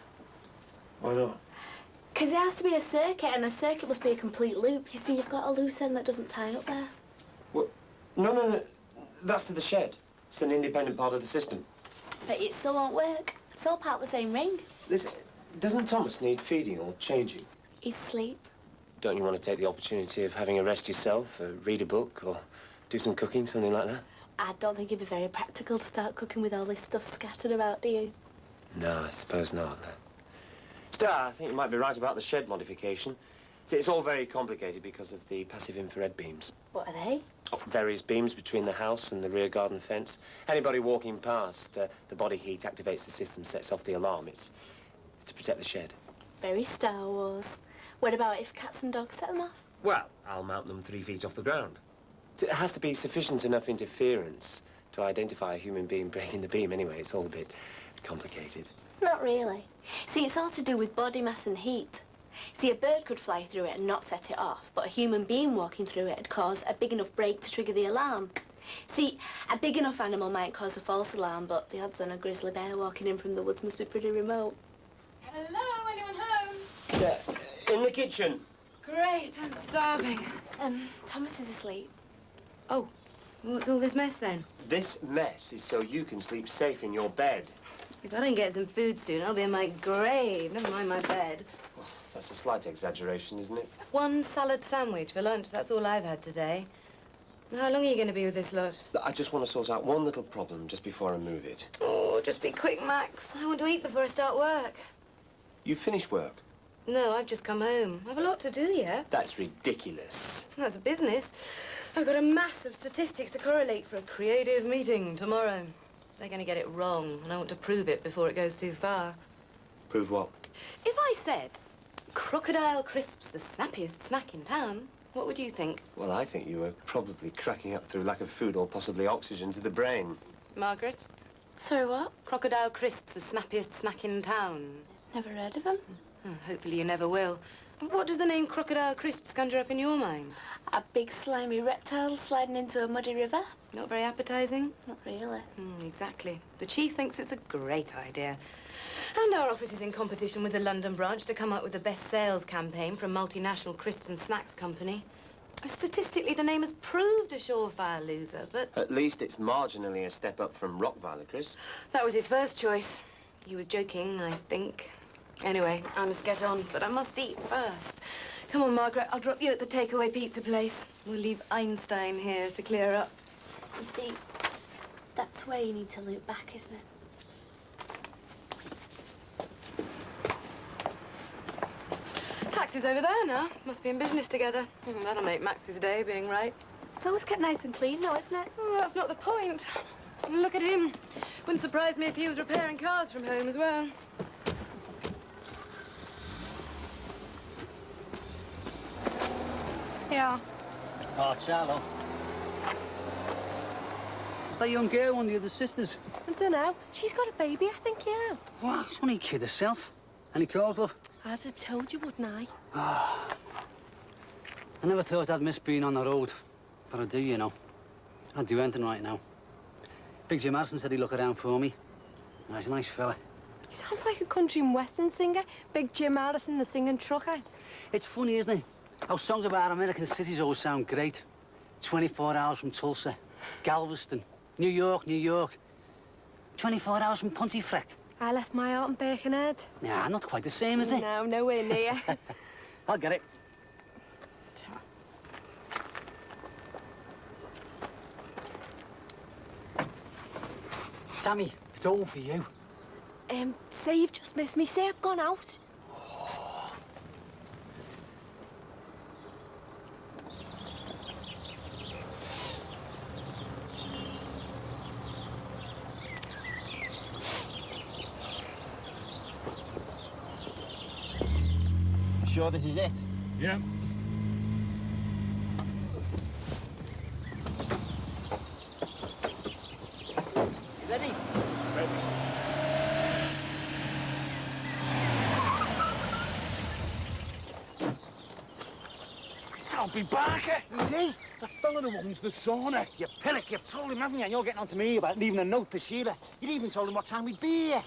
Why not? Because it has to be a circuit, and a circuit must be a complete loop. You see, you've got a loose end that doesn't tie up there. What? No. That's to the shed. It's an independent part of the system. But it still won't work. It's all part of the same ring. Listen, doesn't Thomas need feeding or changing? He's asleep. Don't you want to take the opportunity of having a rest yourself, read a book, or do some cooking, something like that? I don't think it'd be very practical to start cooking with all this stuff scattered about, do you? No, I suppose not. No. Still, I think you might be right about the shed modification. See, it's all very complicated because of the passive infrared beams. What are they? Oh, various beams between the house and the rear garden fence. Anybody walking past, the body heat activates the system, sets off the alarm. It's to protect the shed. Very Star Wars. What about if cats and dogs set them off? Well, I'll mount them 3 feet off the ground. It has to be sufficient enough interference to identify a human being breaking the beam anyway. It's all a bit complicated. Not really. See, it's all to do with body mass and heat. See, a bird could fly through it and not set it off, but a human being walking through it would cause a big enough break to trigger the alarm. See, a big enough animal might cause a false alarm, but the odds on a grizzly bear walking in from the woods must be pretty remote. Hello, anyone home? Yeah, in the kitchen. Great, I'm starving. Thomas is asleep. Oh, what's all this mess then? This mess is so you can sleep safe in your bed. If I don't get some food soon, I'll be in my grave, never mind my bed. That's a slight exaggeration, isn't it? 1 salad sandwich for lunch, that's all I've had today. How long are you going to be with this lot? I just want to sort out one little problem just before I move it. Oh, just be quick, Max. I want to eat before I start work. You finish work? No, I've just come home. I've a lot to do yet. That's ridiculous. That's business. I've got a mass of statistics to correlate for a creative meeting tomorrow. They're going to get it wrong, and I want to prove it before it goes too far. Prove what? If I said Crocodile crisps, the snappiest snack in town. What would you think? Well, I think you were probably cracking up through lack of food or possibly oxygen to the brain. Margaret? Sorry, what? Crocodile crisps, the snappiest snack in town. Never heard of them. Hopefully you never will. What does the name Crocodile crisps conjure up in your mind? A big slimy reptile sliding into a muddy river. Not very appetizing? Not really. Exactly. The chief thinks it's a great idea. And our office is in competition with the London branch to come up with the best sales campaign for a multinational crisps and snacks company. Statistically, the name has proved a surefire loser, but... At least it's marginally a step up from Rockvile crisps. That was his first choice. He was joking, I think. Anyway, I must get on, but I must eat first. Come on, Margaret, I'll drop you at the takeaway pizza place. We'll leave Einstein here to clear up. You see, that's where you need to loop back, isn't it? Taxi's over there now. Must be in business together. That'll make Max's day, being right. It's always kept nice and clean, though, isn't it? Oh, that's not the point. Look at him. Wouldn't surprise me if he was repairing cars from home as well. Yeah. Oh, Charlo. Is that young girl one of the other sisters? I don't know. She's got a baby, I think, you know. What? She's only a kid herself. Any calls, love? I'd have told you, wouldn't I? I never thought I'd miss being on the road. But I do, you know. I'd do anything right now. Big Jim Harrison said he'd look around for me. He's a nice fella. He sounds like a country and western singer. Big Jim Harrison, the singing trucker. It's funny, isn't it? How songs about American cities always sound great. 24 hours from Tulsa, Galveston, New York, New York. 24 hours from Pontefract. I left my out in Birkenhead. Yeah, not quite the same, is it? No, nowhere near. I'll get it. Sammy, it's all for you. Say you've just missed me. Say I've gone out. Sure this is it? Yeah. Ready? Ready. Toby Barker! Is he? The fella who owns the sauna. You pillock, you've told him, haven't you? And you're getting on to me about leaving a note for Sheila. You'd even told him what time we'd be here.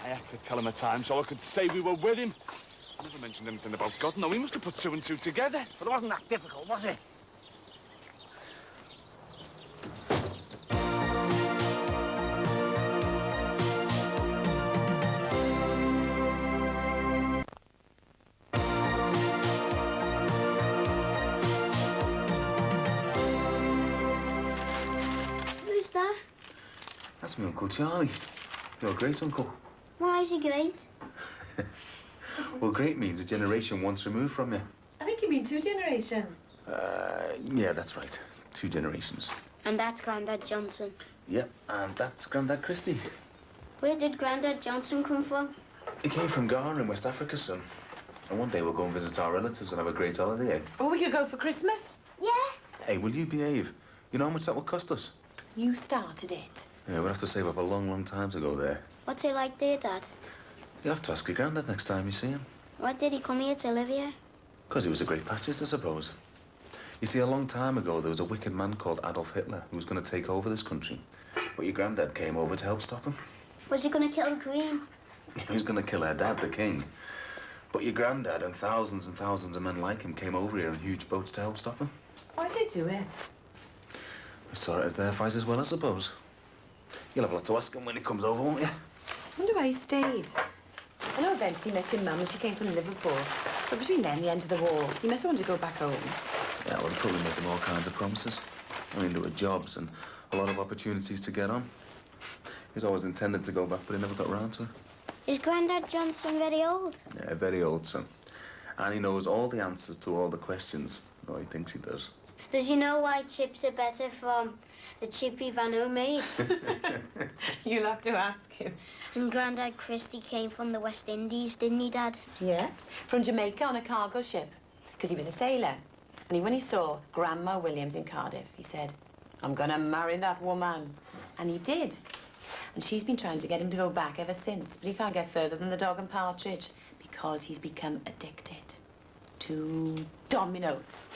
I had to tell him a time so I could say we were with him. I never mentioned anything about God. No, he must have put two and two together. But it wasn't that difficult, was it? Who's that? That's my Uncle Charlie. Your great-uncle. Why is he great? Well, great means a generation once removed from you. I think you mean 2 generations. Yeah, that's right. 2 generations. And that's Grandad Johnson. Yep, and that's Grandad Christie. Where did Grandad Johnson come from? He came from Ghana in West Africa, son. And one day we'll go and visit our relatives and have a great holiday, eh? Or we could go for Christmas. Yeah. Hey, will you behave? You know how much that will cost us? You started it. Yeah, we'll have to save up a long, long time to go there. What's he like there, Dad? You'll have to ask your granddad next time you see him. Why did he come here to live here? Because he was a great pacifist, I suppose. You see, a long time ago, there was a wicked man called Adolf Hitler who was going to take over this country. But your granddad came over to help stop him. Was he going to kill the Queen? He was going to kill her dad, the king. But your granddad and thousands of men like him came over here in huge boats to help stop him. Why did he do it? We saw it as their fight as well, I suppose. You'll have a lot to ask him when he comes over, won't you? I wonder why he stayed. I know eventually met your mum and she came from Liverpool. But between then and the end of the war, he must have wanted to go back home. Yeah, well, he probably made them all kinds of promises. I mean, there were jobs and a lot of opportunities to get on. He was always intended to go back, but he never got round to it. Is Grandad Johnson very old? Yeah, a very old son. And he knows all the answers to all the questions. Well, he thinks he does. Does you know why chips are better from the chippy Van O made? You'll have to ask him. And Grandad Christie came from the West Indies, didn't he, Dad? Yeah, from Jamaica on a cargo ship, because he was a sailor. And when he saw Grandma Williams in Cardiff, he said, I'm gonna marry that woman. And he did. And she's been trying to get him to go back ever since, but he can't get further than the dog and partridge because he's become addicted to dominoes.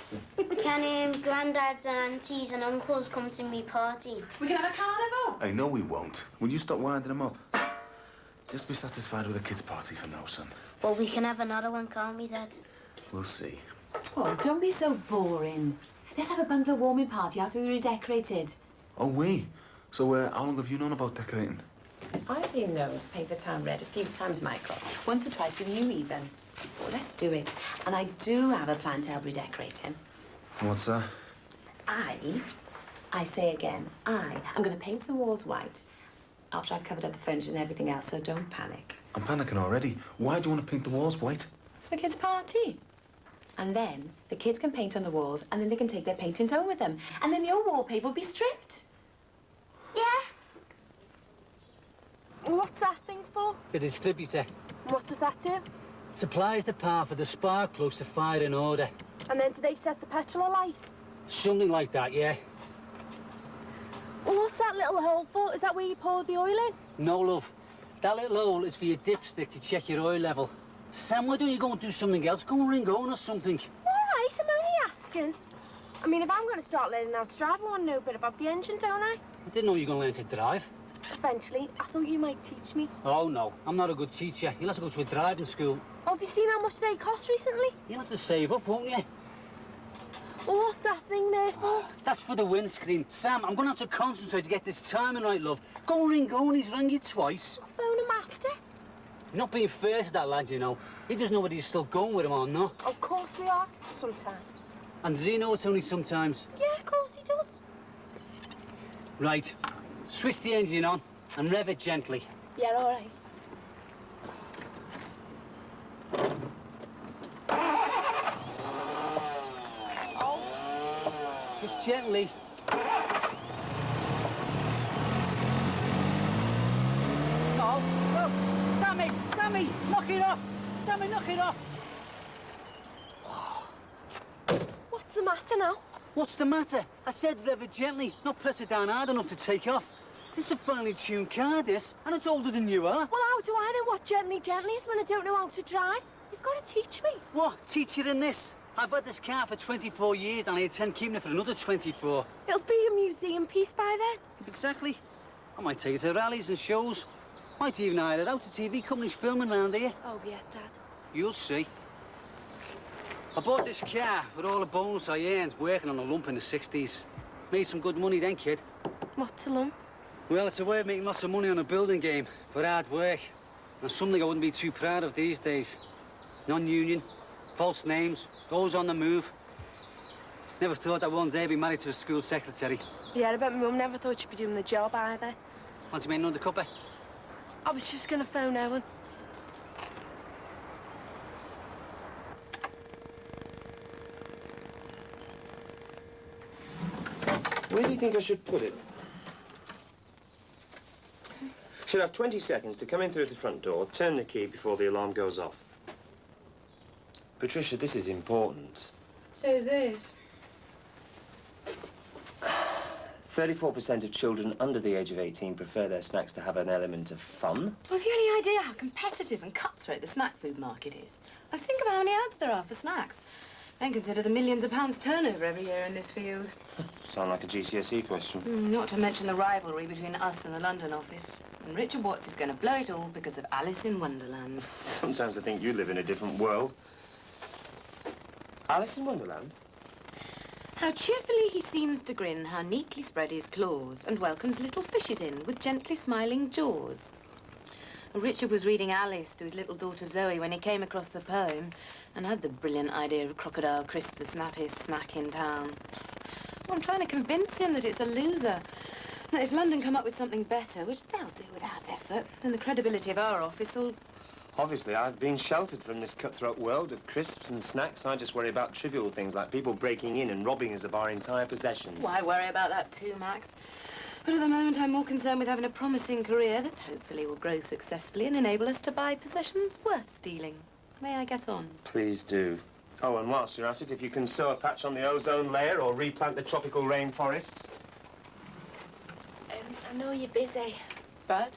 Can Granddads and aunties and uncles come to me party? We can have a carnival. I know we won't. Will you stop winding them up? Just be satisfied with a kid's party for now, son. Well, we can have another one, can't we, Dad? We'll see. Oh, don't be so boring. Let's have a bungalow warming party after we redecorated. Oh, we? So, how long have you known about decorating? I've been known to paint the town red a few times, Michael. Once or twice with you, even. Well, let's do it. And I do have a plan to help redecorating. What's that? I say again, I'm going to paint the walls white after I've covered up the furniture and everything else, so don't panic. I'm panicking already. Why do you want to paint the walls white? For the kids' party. And then the kids can paint on the walls, and then they can take their paintings home with them. And then the old wallpaper will be stripped. Yeah. What's that thing for? The distributor. What does that do? Supplies the power for the spark plugs to fire in order. And then do they set the petrol alight? Something like that, yeah. Well, what's that little hole for? Is that where you pour the oil in? No, love. That little hole is for your dipstick to check your oil level. Sam, why don't you go and do something else? Go and ring on or something. All right, I'm only asking. I mean, if I'm going to start learning how to drive, I want to know a bit about the engine, don't I? I didn't know you were going to learn to drive. Eventually. I thought you might teach me. Oh, no. I'm not a good teacher. You'll have to go to a driving school. Oh, have you seen how much they cost recently? You'll have to save up, won't you? Well, what's that thing there for? That's for the windscreen. Sam, I'm going to have to concentrate to get this timing right, love. Go and ring on. He's rang you twice. I'll phone him after. You're not being fair to that lad, you know. He doesn't know whether he's still going with him or not. Of course we are. Sometimes. And does he know it's only sometimes? Yeah, of course he does. Right. Switch the engine on and rev it gently. Yeah, all right. Just gently. Oh, look! Sammy, knock it off! Sammy, knock it off! What's the matter now? What's the matter? I said rev it gently, not press it down hard enough to take off. This is a finely tuned car, this, and it's older than you are. Well, how do I know what gently is when I don't know how to drive? You've got to teach me. What? Teach you in this? I've had this car for 24 years and I intend keeping it for another 24. It'll be a museum piece by then. Exactly. I might take it to rallies and shows. Might even hire it out to TV companies filming around here. Oh, yeah, Dad. You'll see. I bought this car with all the bonus I earned working on a lump in the 60s. Made some good money then, kid. What's a lump? Well, it's a way of making lots of money on a building game, but hard work. And something I wouldn't be too proud of these days. Non-union, false names, always on the move. Never thought that one day I'd be married to a school secretary. Yeah, I bet my mum never thought she'd be doing the job either. Fancy making another cuppa? I was just going to phone Owen. Where do you think I should put it? Should have 20 seconds to come in through the front door, turn the key before the alarm goes off. Patricia, this is important. So is this. 34% of children under the age of 18 prefer their snacks to have an element of fun. Well, have you any idea how competitive and cutthroat the snack food market is? I think about how many ads there are for snacks. Then consider the millions of pounds turnover every year in this field. Sound like a GCSE question. Not to mention the rivalry between us and the London office. And Richard Watts is going to blow it all because of Alice in Wonderland. Sometimes I think you live in a different world. Alice in Wonderland? How cheerfully he seems to grin, how neatly spread his claws, and welcomes little fishes in with gently smiling jaws. Richard was reading Alice to his little daughter Zoe when he came across the poem and had the brilliant idea of Crocodile Chris, the snappiest snack in town. Well, I'm trying to convince him that it's a loser. That if London come up with something better, which they'll do without effort, then the credibility of our office will Obviously, I've been sheltered from this cutthroat world of crisps and snacks. I just worry about trivial things like people breaking in and robbing us of our entire possessions. Well, I worry about that too, Max. But at the moment, I'm more concerned with having a promising career that hopefully will grow successfully and enable us to buy possessions worth stealing. May I get on? Please do. Oh, and whilst you're at it, if you can sew a patch on the ozone layer or replant the tropical rainforests. I know you're busy. But?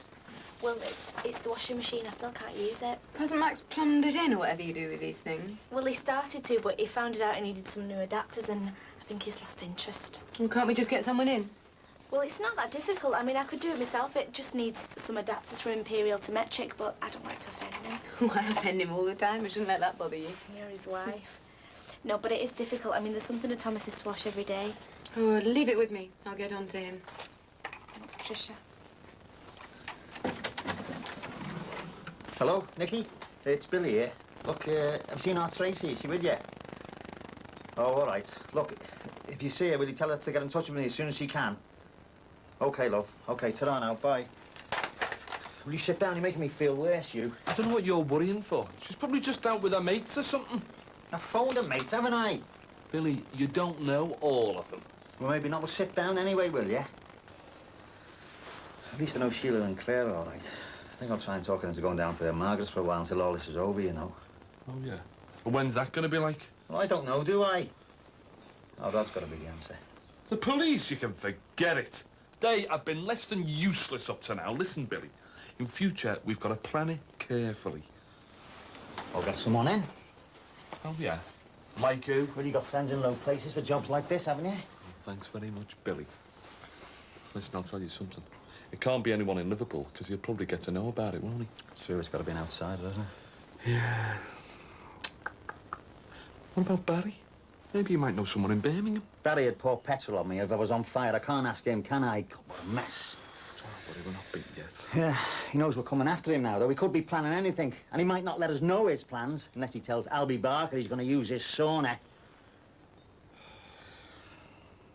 Well, it's the washing machine. I still can't use it. Hasn't Max plumbed it in or whatever you do with these things? Well, he started to, but he found it out he needed some new adapters, and I think he's lost interest. Well, can't we just get someone in? Well, it's not that difficult. I mean, I could do it myself. It just needs some adapters from imperial to metric, but I don't like to offend him. Well, I offend him all the time. I shouldn't let that bother you. You're his wife. No, but it is difficult. I mean, there's something that Thomas is to wash every day. Oh, leave it with me. I'll get on to him. Thanks, Patricia. Hello, Nicky. It's Billy here. Look, have you seen Aunt Tracy? Is she with you? Oh, all right. Look, if you see her, will you tell her to get in touch with me as soon as she can? OK, love. OK, ta-ra now. Bye. Will you sit down? You're making me feel worse, you. I don't know what you're worrying for. She's probably just out with her mates or something. I've phoned her mates, haven't I? Billy, you don't know all of them. Well, maybe not. We'll sit down anyway, will you? At least I know Sheila and Claire all right. I think I'll try and talk her into going down to their Margaret's for a while until all this is over, you know. Oh, yeah. Well, when's that going to be like? Well, I don't know, do I? Oh, that's got to be the answer. The police, you can forget it. They have been less than useless up to now. Listen, Billy, in future, we've got to plan it carefully. I'll get someone in. Oh, yeah? Like who? Well, you got friends in low places for jobs like this, haven't you? Well, thanks very much, Billy. Listen, I'll tell you something. It can't be anyone in Liverpool, because he'll probably get to know about it, won't he? Sure, it's got to be an outsider, doesn't it? Yeah. What about Barry? Maybe you might know someone in Birmingham. Barry would pour petrol on me if I was on fire. I can't ask him, can I? God, what a mess. Don't worry, we're not beat yet. Yeah, he knows we're coming after him now, though. He could be planning anything. And he might not let us know his plans, unless he tells Albie Barker he's going to use his sauna.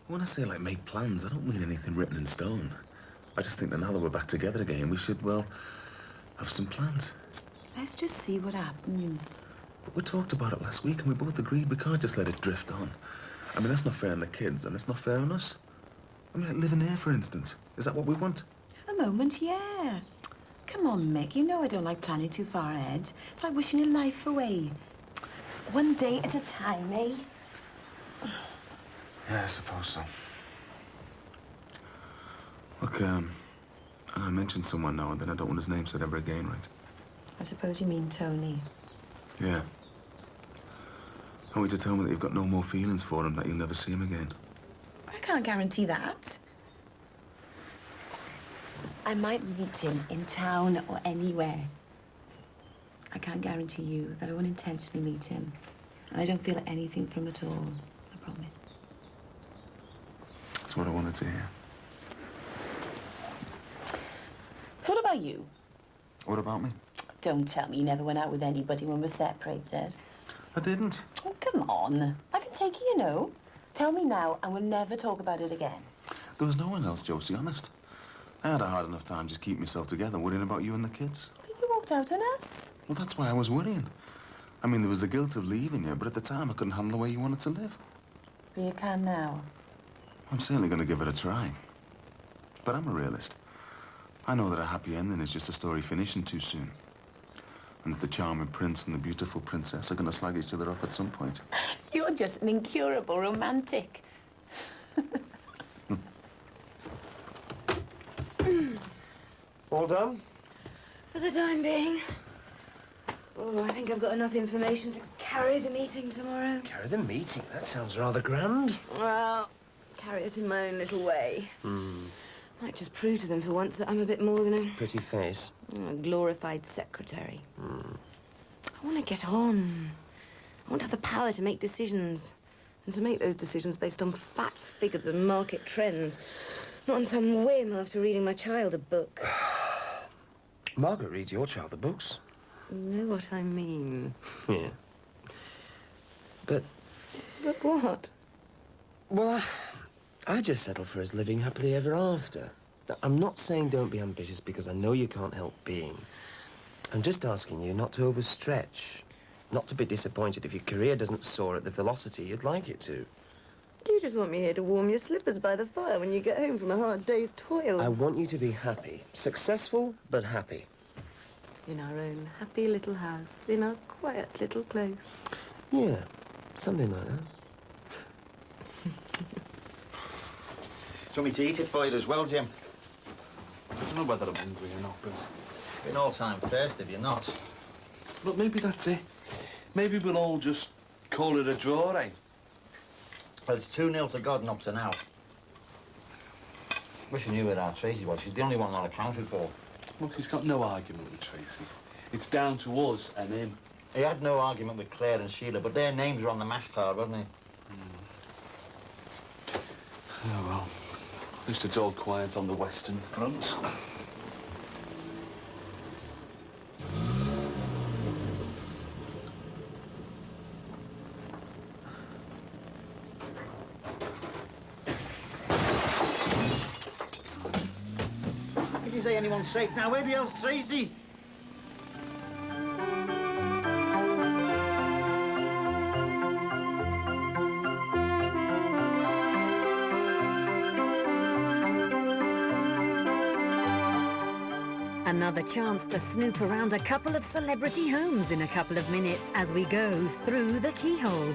When I say, like, make plans, I don't mean anything written in stone. I just think that now that we're back together again, we should, well, have some plans. Let's just see what happens. But we talked about it last week, and we both agreed we can't just let it drift on. I mean, that's not fair on the kids, and it's not fair on us. I mean, like living here, for instance. Is that what we want? At the moment, yeah. Come on, Mick. You know I don't like planning too far ahead. It's like wishing your life away. One day at a time, eh? Yeah, I suppose so. Look, I mentioned someone now and then. I don't want his name said ever again, right? I suppose you mean Tony. Yeah. I want you to tell me that you've got no more feelings for him, that you'll never see him again. I can't guarantee that. I might meet him in town or anywhere. I can't guarantee you that I won't intentionally meet him. And I don't feel anything from it all, I promise. That's what I wanted to hear. So what about you? What about me? Don't tell me you never went out with anybody when we're separated. I didn't. Oh, come on. I can take it, you know. Tell me now, and we'll never talk about it again. There was no one else, Josie, honest. I had a hard enough time just keeping myself together, worrying about you and the kids. You walked out on us. Well, that's why I was worrying. I mean, there was the guilt of leaving you, but at the time I couldn't handle the way you wanted to live. But you can now. I'm certainly going to give it a try. But I'm a realist. I know that a happy ending is just a story finishing too soon. And that the charming prince and the beautiful princess are going to slag each other off at some point. You're just an incurable romantic. All done? For the time being. Oh, I think I've got enough information to carry the meeting tomorrow. Carry the meeting? That sounds rather grand. Well, carry it in my own little way. Might just prove to them for once that I'm a bit more than a Pretty face. glorified secretary. I want to get on. I want to have the power to make decisions. And to make those decisions based on facts, figures, and market trends. Not on some whim after reading my child a book. Margaret reads your child the books. You know what I mean. Yeah. But what? Well, I just settle for us living happily ever after. I'm not saying don't be ambitious, because I know you can't help being. I'm just asking you not to overstretch. Not to be disappointed if your career doesn't soar at the velocity you'd like it to. You just want me here to warm your slippers by the fire when you get home from a hard day's toil. I want you to be happy. Successful, but happy. In our own happy little house, in our quiet little place. Yeah, something like that. Do you want me to eat it for you as well, Jim? I don't know whether I'm hungry or not, but... Been all time first if you're not. Look, maybe that's it. Maybe we'll all just call it a draw, eh? Well, it's 2-0 to Godden up to now. Wish I knew where our Tracy was. She's the only one not accounted for. Look, he's got no argument with Tracy. It's down to us and him. He had no argument with Claire and Sheila, but their names were on the match card, wasn't they? Oh, well. At least it's all quiet on the Western Front. Did you say anyone's safe now? Where the hell's Tracy? Another chance to snoop around a couple of celebrity homes in a couple of minutes as we go through the keyhole.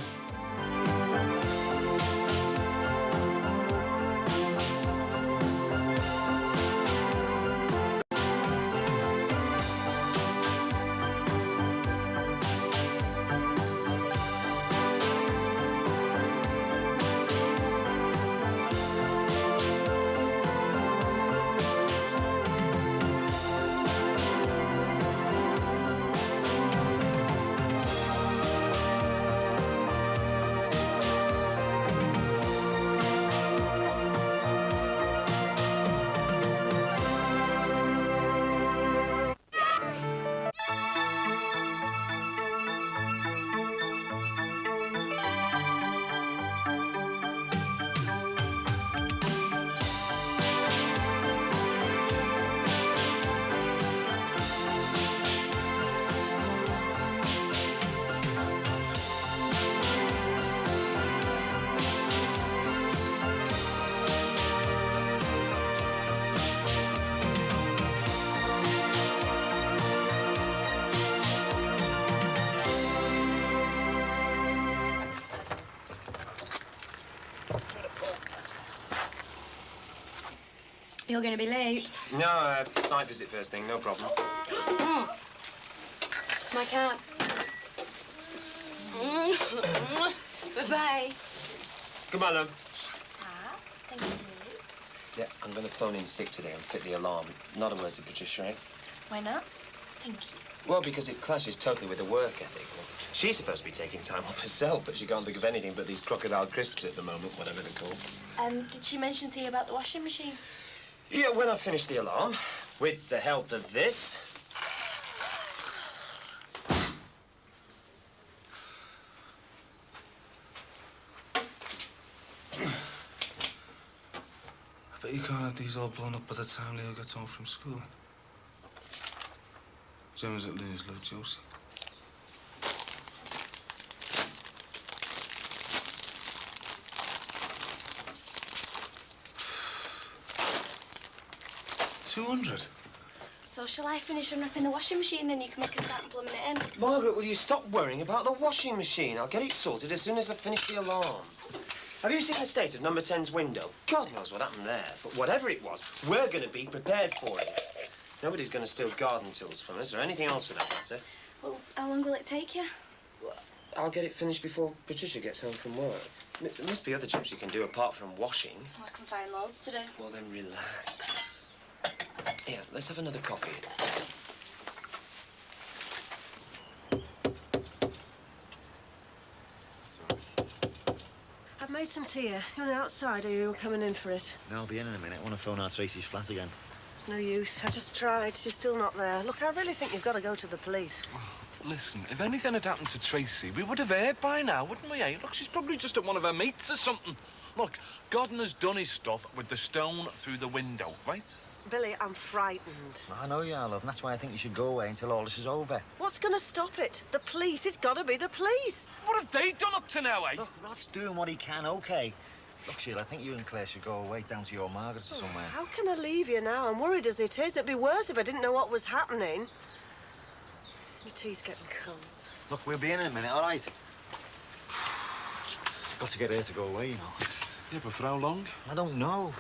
You're going to be late. No, site visit first thing, no problem. My cab. Bye-bye. Goodbye, love. Thank you. Yeah, I'm going to phone in sick today and fit the alarm. Not a word to Patricia, eh? Why not? Thank you. Well, because it clashes totally with her work ethic. She's supposed to be taking time off herself, but she can't think of anything but these crocodile crisps at the moment, whatever they're called. Did she mention to you about the washing machine? Yeah, when I finish the alarm, with the help of this. I bet you can't have these all blown up by the time Leo gets home from school. Gemma's at Leo's, love Josie. $200. So shall I finish unwrapping the washing machine, then you can make a start and plumbing it in? Margaret, will you stop worrying about the washing machine? I'll get it sorted as soon as I finish the alarm. Have you seen the state of number 10's window? God knows what happened there. But whatever it was, we're going to be prepared for it. Nobody's going to steal garden tools from us, or anything else for that matter. Well, how long will it take you? I'll get it finished before Patricia gets home from work. There must be other jobs you can do apart from washing. Oh, I can find loads to do. Well, then relax. Here, let's have another coffee. I've made some tea. You want it outside, or are you coming in for it? No, I'll be in a minute. I want to phone out Tracy's flat again. It's no use. I just tried. She's still not there. Look, I really think you've got to go to the police. Listen, if anything had happened to Tracy, we would have heard by now, wouldn't we, eh? Look, she's probably just at one of her mates or something. Look, Godden has done his stuff with the stone through the window, right? Billy, I'm frightened. I know you are, love, and that's why I think you should go away until all this is over. What's going to stop it? The police. It's got to be the police. What have they done up to now, eh? Look, Rod's doing what he can, OK? Look, Sheila, I think you and Claire should go away down to your Margaret's or somewhere. How can I leave you now? I'm worried as it is. It'd be worse if I didn't know what was happening. My tea's getting cold. Look, we'll be in a minute, all right? Got to get her to go away, you know. Yeah, but for how long? I don't know.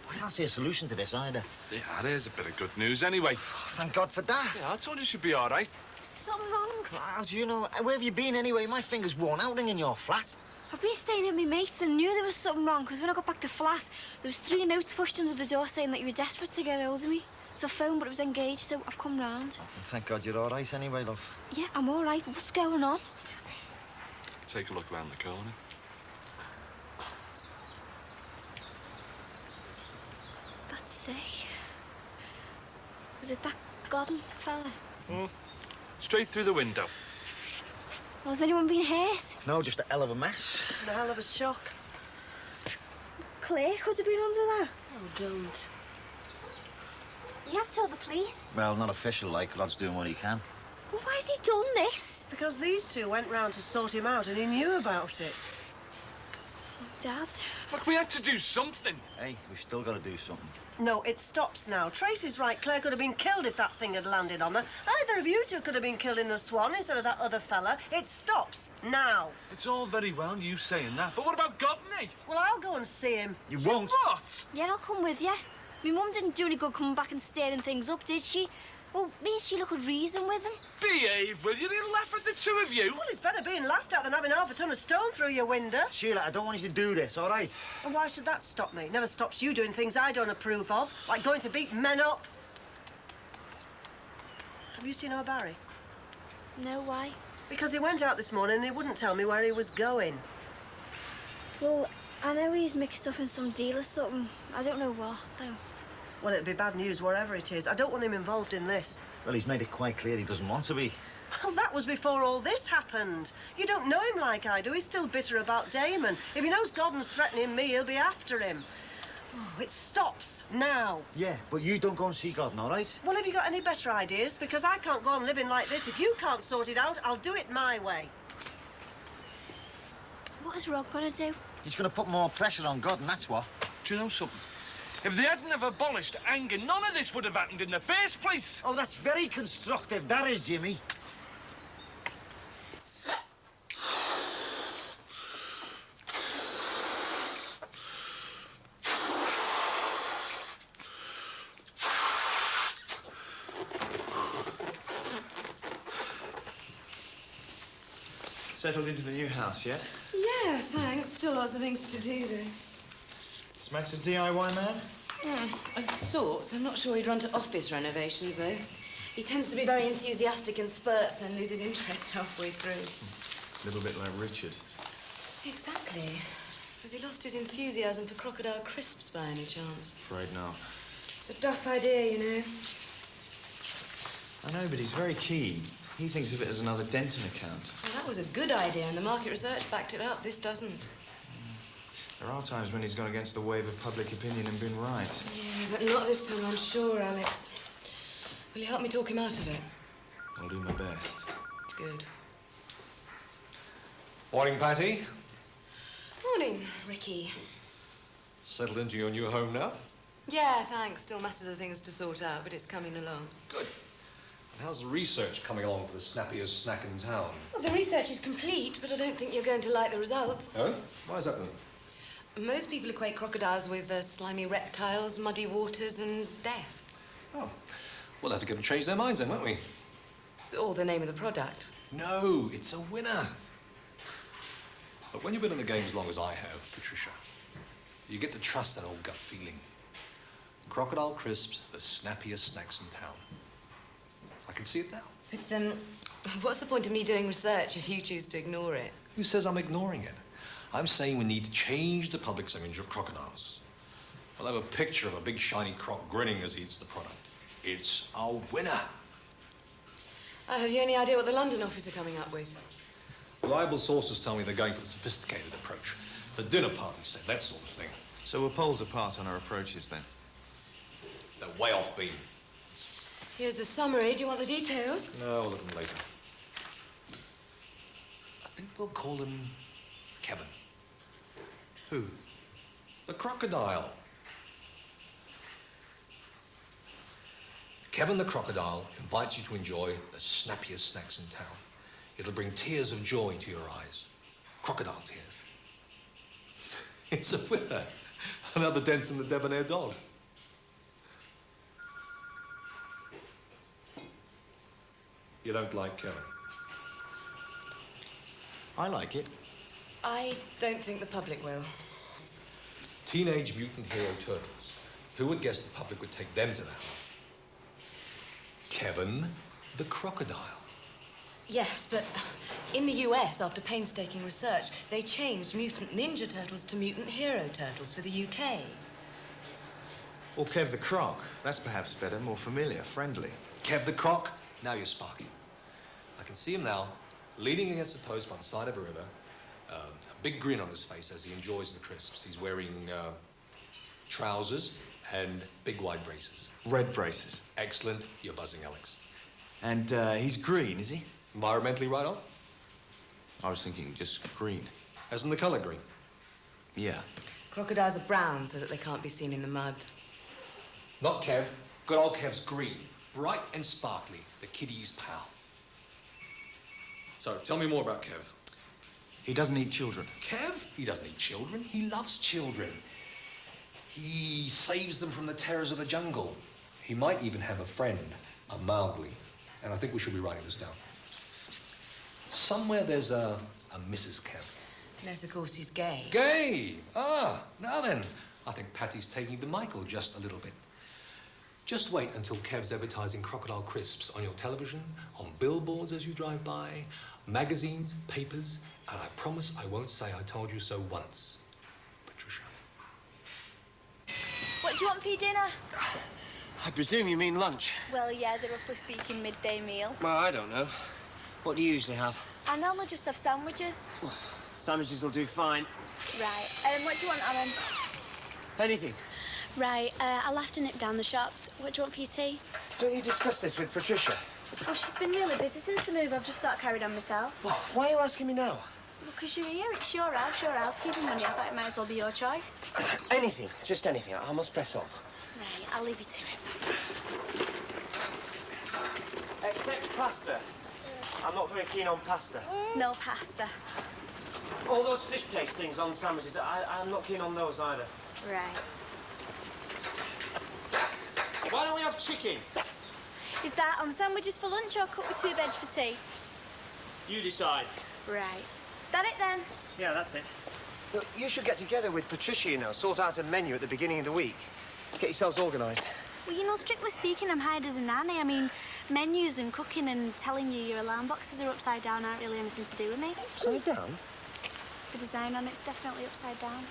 I can't see a solution to this either. Yeah, there's a bit of good news anyway. Thank God for that. Yeah, I told you she'd be all right. Something wrong. How do you know? Where have you been anyway? My finger's worn out in your flat. I've been staying with my mates and knew there was something wrong because when I got back to flat, there was 3 notes pushed under the door saying that you were desperate to get hold of me. So I phoned, but it was engaged, so I've come round. Oh, thank God you're all right anyway, love. Yeah, I'm all right. What's going on? Take a look round the corner. That's sick. Was it that Godden fella? Straight through the window. Has anyone been hurt? No, just a hell of a mess. A hell of a shock. Claire could have been under that. Oh, don't. You have told the police. Well, not official, like. Rod's doing what he can. Well, why has he done this? Because these two went round to sort him out and he knew about it. Dad? Look, we had to do something. Hey, we've still got to do something. No, it stops now. Tracy's right. Claire could have been killed if that thing had landed on her. Either of you two could have been killed in the Swan instead of that other fella. It stops now. It's all very well you saying that, but what about Godney? Well, I'll go and see him. You won't. What? Yeah, I'll come with you. My mum didn't do any good coming back and stirring things up, did she? Well, me and Sheila could reason with him. Behave, will you? He'll laugh at the two of you. Well, it's better being laughed at than having half a ton of stone through your window. Sheila, I don't want you to do this, all right? And why should that stop me? Never stops you doing things I don't approve of, like going to beat men up. Have you seen our Barry? No, why? Because he went out this morning and he wouldn't tell me where he was going. Well, I know he's mixed up in some deal or something. I don't know what, though. Well, it'd be bad news wherever it is. I don't want him involved in this. Well, he's made it quite clear he doesn't want to be. Well, that was before all this happened. You don't know him like I do. He's still bitter about Damon. If he knows Godden's threatening me, he'll be after him. Oh, it stops now. Yeah, but you don't go and see Godden, all right? Well, have you got any better ideas? Because I can't go on living like this. If you can't sort it out, I'll do it my way. What is Rob going to do? He's going to put more pressure on Godden, that's what. Do you know something? If they hadn't have abolished hanging, none of this would have happened in the first place. Oh, that's very constructive, that is, Jimmy. Settled into the new house yet? Yeah, thanks. Still lots of things to do, though. Is Max a DIY man? Of sorts. I'm not sure he'd run to office renovations, though. He tends to be very enthusiastic in spurts and then loses interest halfway through. A little bit like Richard. Exactly. Has he lost his enthusiasm for crocodile crisps by any chance? Afraid not. It's a duff idea, you know. I know, but he's very keen. He thinks of it as another Denton account. Well, that was a good idea, and the market research backed it up. This doesn't. There are times when he's gone against the wave of public opinion and been right. Yeah, but not this time, I'm sure, Alex. Will you help me talk him out of it? I'll do my best. Good. Morning, Patty. Morning, Ricky. Settled into your new home now? Yeah, thanks. Still masses of things to sort out, but it's coming along. Good. And how's the research coming along for the snappiest snack in town? Well, the research is complete, but I don't think you're going to like the results. Oh? Why is that then? Most people equate crocodiles with slimy reptiles, muddy waters, and death. Oh. We'll have to get them to change their minds then, won't we? Or the name of the product. No, it's a winner. But when you've been in the game as long as I have, Patricia, you get to trust that old gut feeling. Crocodile crisps, the snappiest snacks in town. I can see it now. It's, what's the point of me doing research if you choose to ignore it? Who says I'm ignoring it? I'm saying we need to change the public's image of crocodiles. We'll have a picture of a big shiny croc grinning as he eats the product. It's a winner. Have you any idea what the London office are coming up with? Reliable sources tell me they're going for the sophisticated approach. The dinner party set, that sort of thing. So we're poles apart on our approaches, then? They're way off beam. Here's the summary. Do you want the details? No, we'll look at them later. I think we'll call him Kevin. Who? The crocodile. Kevin the crocodile invites you to enjoy the snappiest snacks in town. It'll bring tears of joy to your eyes. Crocodile tears. It's a winner. Another dent in the debonair dog. You don't like Kevin? I like it. I don't think the public will. Teenage Mutant Hero Turtles. Who would guess the public would take them to that? Kevin the crocodile. Yes, but in the US, after painstaking research, they changed Mutant Ninja Turtles to Mutant Hero Turtles for the UK. Or Kev the Croc. That's perhaps better, more familiar, friendly. Kev the Croc, now you're sparking. I can see him now, leaning against the post by the side of a river, a big grin on his face as he enjoys the crisps. He's wearing trousers and big wide braces. Red braces. Excellent. You're buzzing, Alex. And he's green, is he? Environmentally right on? I was thinking just green. As in the colour green? Yeah. Crocodiles are brown so that they can't be seen in the mud. Not Kev. Good old Kev's green. Bright and sparkly. The kiddies' pal. So, tell me more about Kev. He doesn't eat children. Kev? He doesn't eat children. He loves children. He saves them from the terrors of the jungle. He might even have a friend, a Mowgli. And I think we should be writing this down. Somewhere there's a Mrs. Kev. Yes, of course, he's gay. Gay! Ah, now then. I think Patty's taking the Michael just a little bit. Just wait until Kev's advertising crocodile crisps on your television, on billboards as you drive by, magazines, papers, and I promise I won't say I told you so once. Patricia. What do you want for your dinner? I presume you mean lunch. Well, yeah, the roughly speaking midday meal. Well, I don't know. What do you usually have? I normally just have sandwiches. Sandwiches will do fine. Right. What do you want, Alan? Anything. Right. I'll have to nip down the shops. What do you want for your tea? Don't you discuss this with Patricia? Oh, she's been really busy since the move. I've just sort of carried on myself. Well, why are you asking me now? Because you're here. It's your housekeeping money. I thought it might as well be your choice. Anything. Just anything. I must press on. Right. I'll leave you to it. Except pasta. I'm not very keen on pasta. No pasta. All those fish paste things on sandwiches, I'm not keen on those either. Right. Why don't we have chicken? Is that on sandwiches for lunch or cooked with 2 veg for tea? You decide. Right. That it then? Yeah, that's it. Look, you should get together with Patricia, you know, sort out a menu at the beginning of the week. Get yourselves organised. Well, you know, strictly speaking, I'm hired as a nanny. I mean, menus and cooking and telling you your alarm boxes are upside down aren't really anything to do with me. Upside down? The design on it's definitely upside down.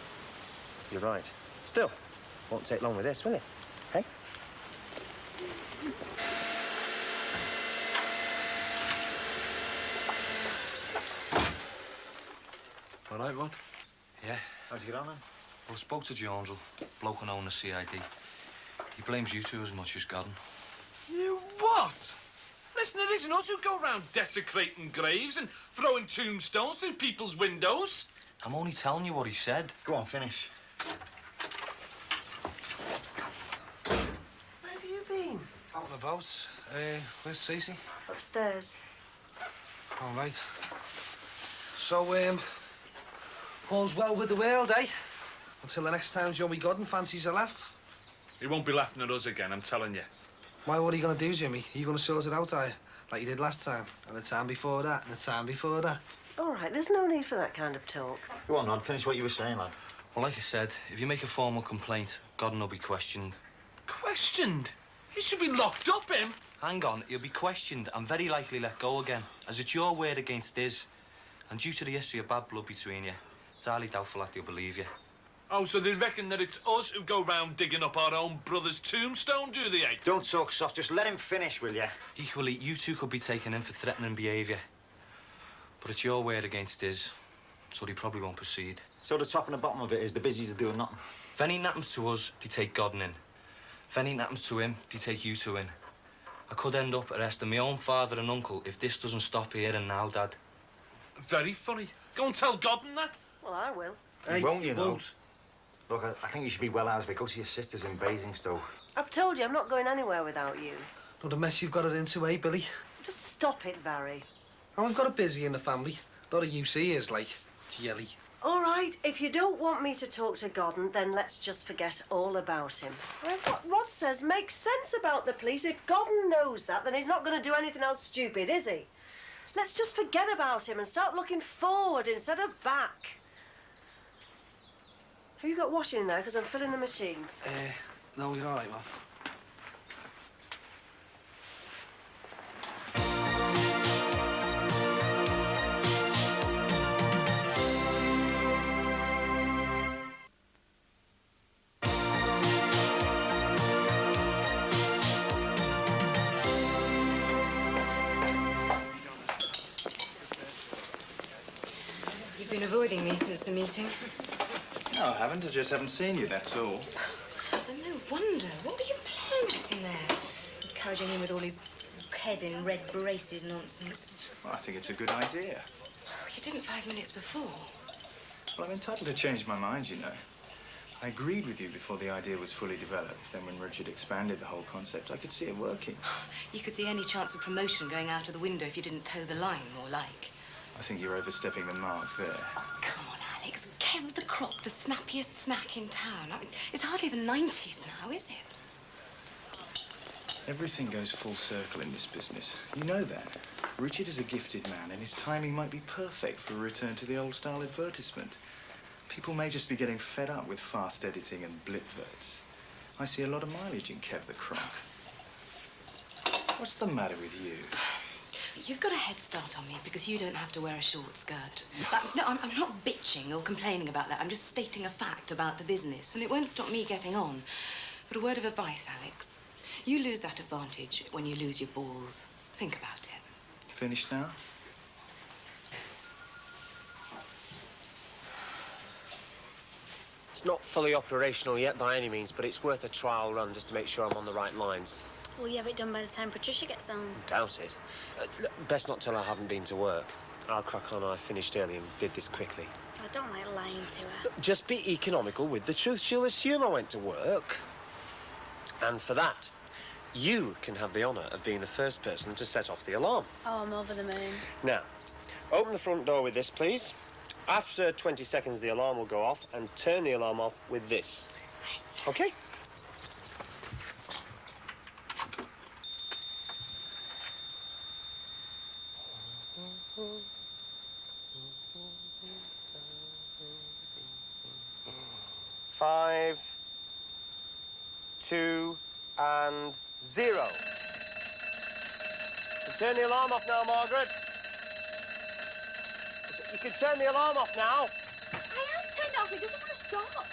You're right. Still, won't take long with this, will it? Hey? All right, Rod? Yeah. How'd you get on, then? Well, I spoke to Jonesel, bloke and owner CID. He blames you two as much as Gordon. You what? Listen, it isn't us who go round desecrating graves and throwing tombstones through people's windows. I'm only telling you what he said. Go on, finish. Where have you been? Out and about. Where's Stacey? Upstairs. All right. So, all's well with the world, eh? Until the next time Joey Godden fancies a laugh. He won't be laughing at us again, I'm telling you. Why, what are you going to do, Jimmy? Are you going to sort it out, are you? Like you did last time, and the time before that, and the time before that. All right, there's no need for that kind of talk. Go on, lad. Finish what you were saying, lad. Well, like I said, if you make a formal complaint, Gordon will be questioned. Questioned? He should be locked up, him. Hang on, he'll be questioned and very likely let go again, as it's your word against his. And due to the history of bad blood between you, it's highly doubtful that he'll believe you. Oh, so they reckon that it's us who go round digging up our own brother's tombstone, do they, eh? Don't talk soft. Just let him finish, will you? Equally, you two could be taken in for threatening behaviour. But it's your word against his, so they probably won't proceed. So the top and the bottom of it is they're busy to do nothing. If anything happens to us, they take Gordon in. If If anything happens to him, they take you two in. I could end up arresting my own father and uncle if this doesn't stop here and now, Dad. Very funny. Go and tell Gordon that. Well, I will. Hey, won't you, know? Look, I think you should be well out of it. Go to your sister's in Basingstoke. I've told you I'm not going anywhere without you. Not a mess you've got it into, eh, Billy? Just stop it, Barry. And we've got it busy in the family. Lot of use he is, like, jelly. All right, if you don't want me to talk to Gordon, then let's just forget all about him. Well, what Rod says makes sense about the police. If Gordon knows that, then he's not going to do anything else stupid, is he? Let's just forget about him and start looking forward instead of back. Have you got washing in there? Because I'm filling the machine. No, you're all right, Mum. You've been avoiding me since the meeting. No, I haven't. I just haven't seen you, that's all. And no wonder. What were you playing at in there? Encouraging him with all his Kevin red braces nonsense. Well, I think it's a good idea. Oh, you didn't 5 minutes before. Well, I'm entitled to change my mind, you know. I agreed with you before the idea was fully developed. Then when Richard expanded the whole concept, I could see it working. You could see any chance of promotion going out of the window if you didn't toe the line, more like. I think you're overstepping the mark there. Oh, come on, Alex. Kev the Croc, the snappiest snack in town. I mean, it's hardly the 90s now, is it? Everything goes full circle in this business. You know that. Richard is a gifted man, and his timing might be perfect for a return to the old-style advertisement. People may just be getting fed up with fast editing and blipverts. I see a lot of mileage in Kev the Croc. What's the matter with you? You've got a head start on me because you don't have to wear a short skirt. No, I'm not bitching or complaining about that. I'm just stating a fact about the business, and it won't stop me getting on. But a word of advice, Alex. You lose that advantage when you lose your balls. Think about it. Finished now? It's not fully operational yet by any means, but it's worth a trial run just to make sure I'm on the right lines. Will you have it done by the time Patricia gets home? Doubt it. Look, best not tell her I haven't been to work. I'll crack on. I finished early and did this quickly. I don't like lying to her. Look, just be economical with the truth. She'll assume I went to work. And for that, you can have the honour of being the first person to set off the alarm. Oh, I'm over the moon. Now, open the front door with this, please. After 20 seconds, the alarm will go off, and turn the alarm off with this. Right. OK? Five, 2, and 0. You can turn the alarm off now, Margaret. You can turn the alarm off now. I have turned it off. It doesn't want to stop.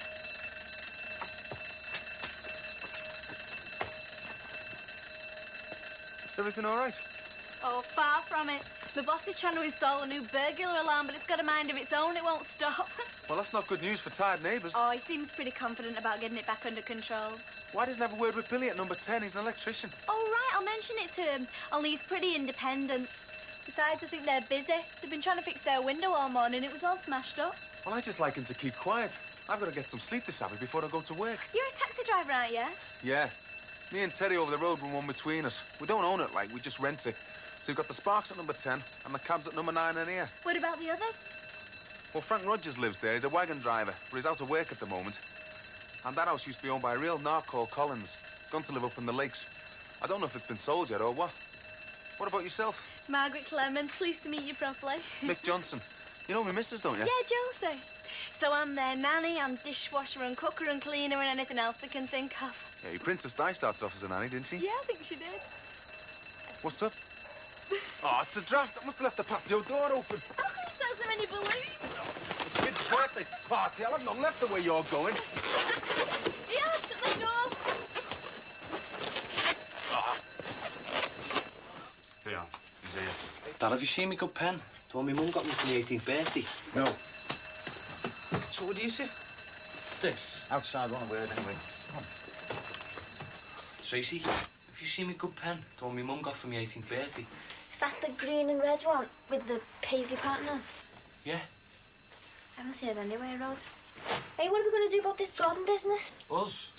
Is everything all right? Oh, far from it. The boss is trying to install a new burglar alarm, but it's got a mind of its own. It won't stop. Well, that's not good news for tired neighbours. Oh, he seems pretty confident about getting it back under control. Why doesn't he have a word with Billy at number 10? He's an electrician. Oh, right, I'll mention it to him. Only he's pretty independent. Besides, I think they're busy. They've been trying to fix their window all morning. It was all smashed up. Well, I just like him to keep quiet. I've got to get some sleep this Sabbath before I go to work. You're a taxi driver, aren't you? Yeah. Me and Terry over the road run one between us. We don't own it, like, we just rent it. So we've got the Sparks at number 10 and the cabs at number 9 in here. What about the others? Well, Frank Rogers lives there. He's a wagon driver, but he's out of work at the moment. And that house used to be owned by a real narc called Collins. Gone to live up in the lakes. I don't know if it's been sold yet or what. What about yourself? Margaret Clemens, pleased to meet you properly. Mick Johnson. You know my missus, don't you? Yeah, Josie. So I'm their nanny, I'm dishwasher and cooker and cleaner and anything else they can think of. Yeah, your Princess Di starts off as a nanny, didn't she? Yeah, I think she did. What's up? Oh, it's a draft. I must have left the patio door open. Oh, that's so many balloons. Kid's birthday party. I'll have not left the way you're going. Yeah, shut the door. Here, he's here. Dad, have you seen me good pen? The one my mum got me for my 18th birthday. No. So what do you say? This? Outside, one word, anyway. Come on. Tracy, have you seen my good pen? The one my mum got for my 18th birthday? Is that the green and red one with the paisley pattern on? Yeah. I haven't seen it anywhere, Rod. Hey, what are we going to do about this garden business? Us?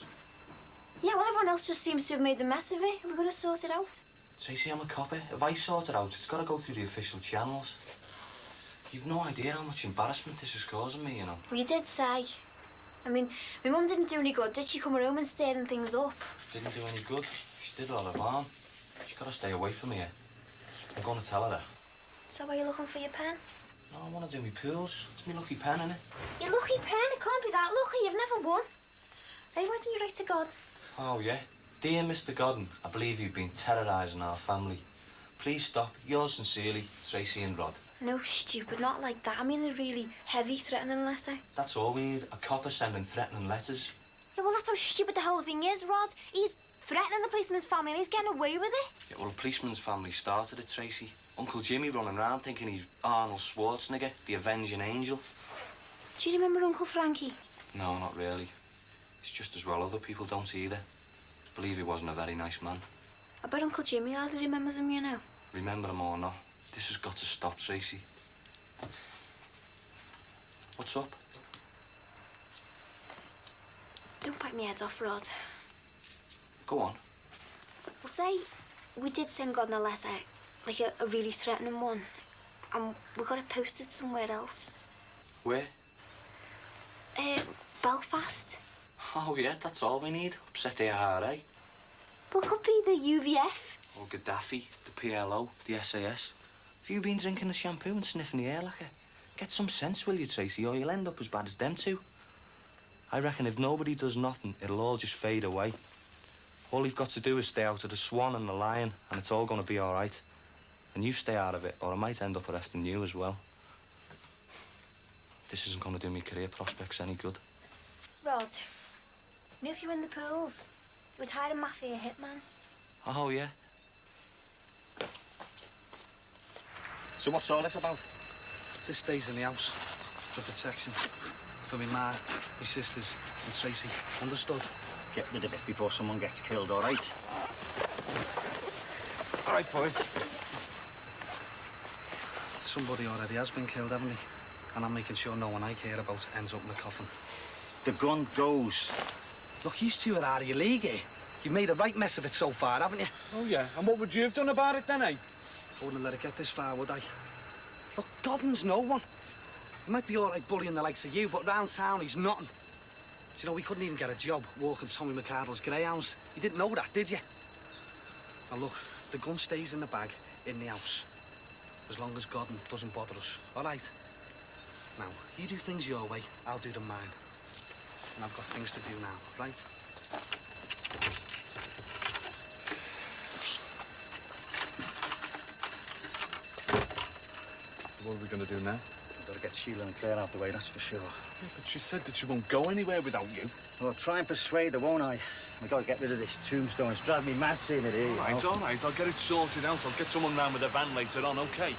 Yeah, well, everyone else just seems to have made a mess of it. Are we going to sort it out? Tracy, I'm a copper. If I sort it out, it's got to go through the official channels. You've no idea how much embarrassment this is causing me, you know. Well, you did say. I mean, my mum didn't do any good, did she? Come home and stirring things up. Didn't do any good. She did a lot of harm. She's got to stay away from here. I'm going to tell her that. So why are you looking for your pen? No, I want to do my pools. It's my lucky pen, innit? Your lucky pen? It can't be that lucky. You've never won. Hey, why don't you write to God? Oh, yeah? Dear Mr. Godden, I believe you've been terrorising our family. Please stop. Yours sincerely, Tracy and Rod. No, stupid, not like that. I mean a really heavy, threatening letter. That's all we need. A copper sending threatening letters. Yeah, well, that's how stupid the whole thing is, Rod. He's threatening the policeman's family and he's getting away with it. Yeah, well, the policeman's family started it, Tracy. Uncle Jimmy running around thinking he's Arnold Schwarzenegger, the avenging angel. Do you remember Uncle Frankie? No, not really. It's just as well other people don't either. Believe he wasn't a very nice man. I bet Uncle Jimmy hardly remembers him, you know. Remember him or not, this has got to stop, Tracy. What's up? Don't bite me head off, Rod. Go on. Well, say we did send God a letter, like a really threatening one, and we got it posted somewhere else. Where? Belfast. Oh, yeah, that's all we need. Upset ARA. Well, it could be the UVF. Or Gaddafi, the PLO, the SAS. Have you been drinking the shampoo and sniffing the air lacquer? Get some sense, will you, Tracy, or you'll end up as bad as them two. I reckon if nobody does nothing, it'll all just fade away. All you've got to do is stay out of the Swan and the Lion, and it's all going to be all right. And you stay out of it, or I might end up arresting you as well. This isn't going to do me career prospects any good. Rod, you know if you win the pools, we'd hire a mafia hitman. Oh, yeah? So what's all this about? This stays in the house for protection. For me ma, my sisters and Tracy. Understood? Get rid of it before someone gets killed, all right? All right, boys. Somebody already has been killed, haven't they? And I'm making sure no one I care about ends up in the coffin. The gun goes. Look, you two are out of your league here. You've made a right mess of it so far, haven't you? Oh, yeah. And what would you have done about it then, eh? I wouldn't have let it get this far, would I? Look, Godden's no one. He might be all right bullying the likes of you, but round town he's nothing. Do you know, we couldn't even get a job walking Tommy McArdle's greyhounds. You didn't know that, did you? Now, look, the gun stays in the bag in the house. As long as Godden doesn't bother us, all right? Now, you do things your way, I'll do them mine. And I've got things to do now, right? What are we going to do now? We've got to get Sheila and Claire out the way, that's for sure. Yeah, but she said that she won't go anywhere without you. Well, I'll try and persuade her, won't I? We've got to get rid of this tombstone. It's driving me mad seeing it here, you know? All right. I'll get it sorted out. I'll get someone round with a van later on, OK?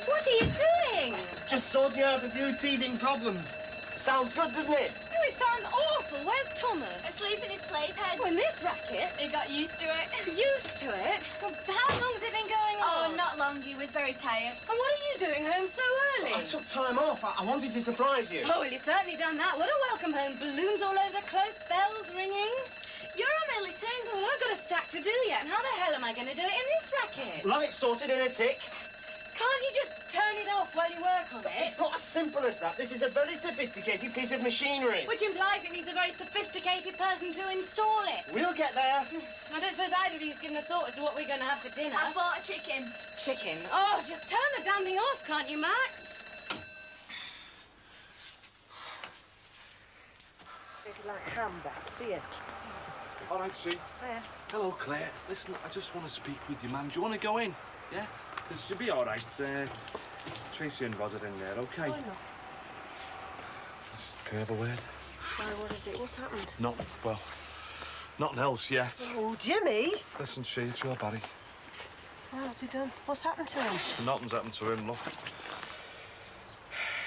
What are you doing? Just sorting out a few teething problems. Sounds good, doesn't it? Oh, it sounds awful. Where's Thomas? Asleep in his playpen. Oh, in this racket? He got used to it. Used to it? Well, how long's it been going on? Oh, not long. He was very tired. And what are you doing home so early? I took time off. I wanted to surprise you. Oh, well, you've certainly done that. What a welcome home. Balloons all over the close, bells ringing. You're home early too. Well, I've got a stack to do yet. And how the hell am I going to do it in this racket? We'll have it sorted in a tick. Can't you just turn it off while you work on it? It's not as simple as that. This is a very sophisticated piece of machinery. Which implies it needs a very sophisticated person to install it. We'll get there. I don't suppose either of you's given a thought as to what we're going to have for dinner. I bought a chicken. Chicken? Oh, just turn the damn thing off, can't you, Max? Maybe like ham best, do you? All right, Sue. Hiya. Hello, Claire. Listen, I just want to speak with you, man. Do you want to go in? Yeah? Because you'll be all right. Tracy and Rod are in there, OK? Why not? Can I have a word? Why, what is it? What's happened? No, well, Nothing else yet. Oh, Jimmy. Listen, she, it's your Barry. What's he done? What's happened to him? Nothing's happened to him, look.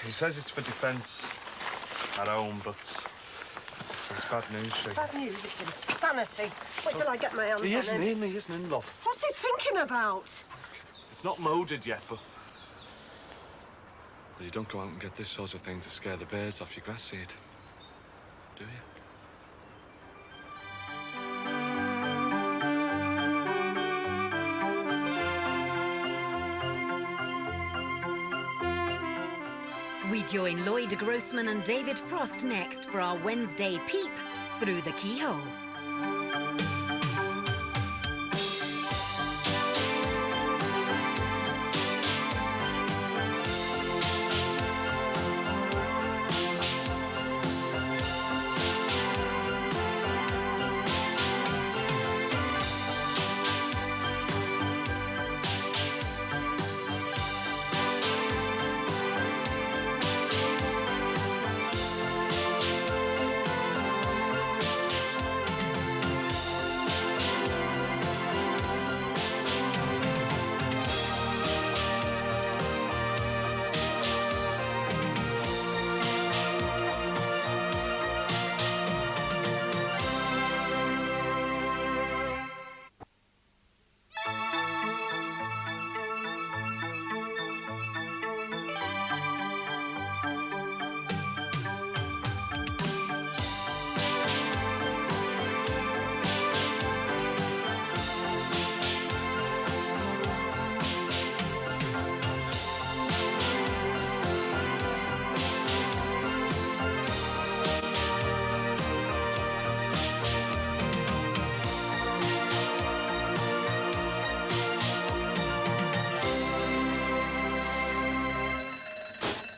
He says it's for defence at home, but it's bad news, she. Bad news, it's insanity. Wait till I get my hands on him. He isn't in, love. What's he thinking about? It's not loaded yet, but... Well, you don't go out and get this sort of thing to scare the birds off your grass seed, do you? We join Lloyd Grossman and David Frost next for our Wednesday peep through the keyhole.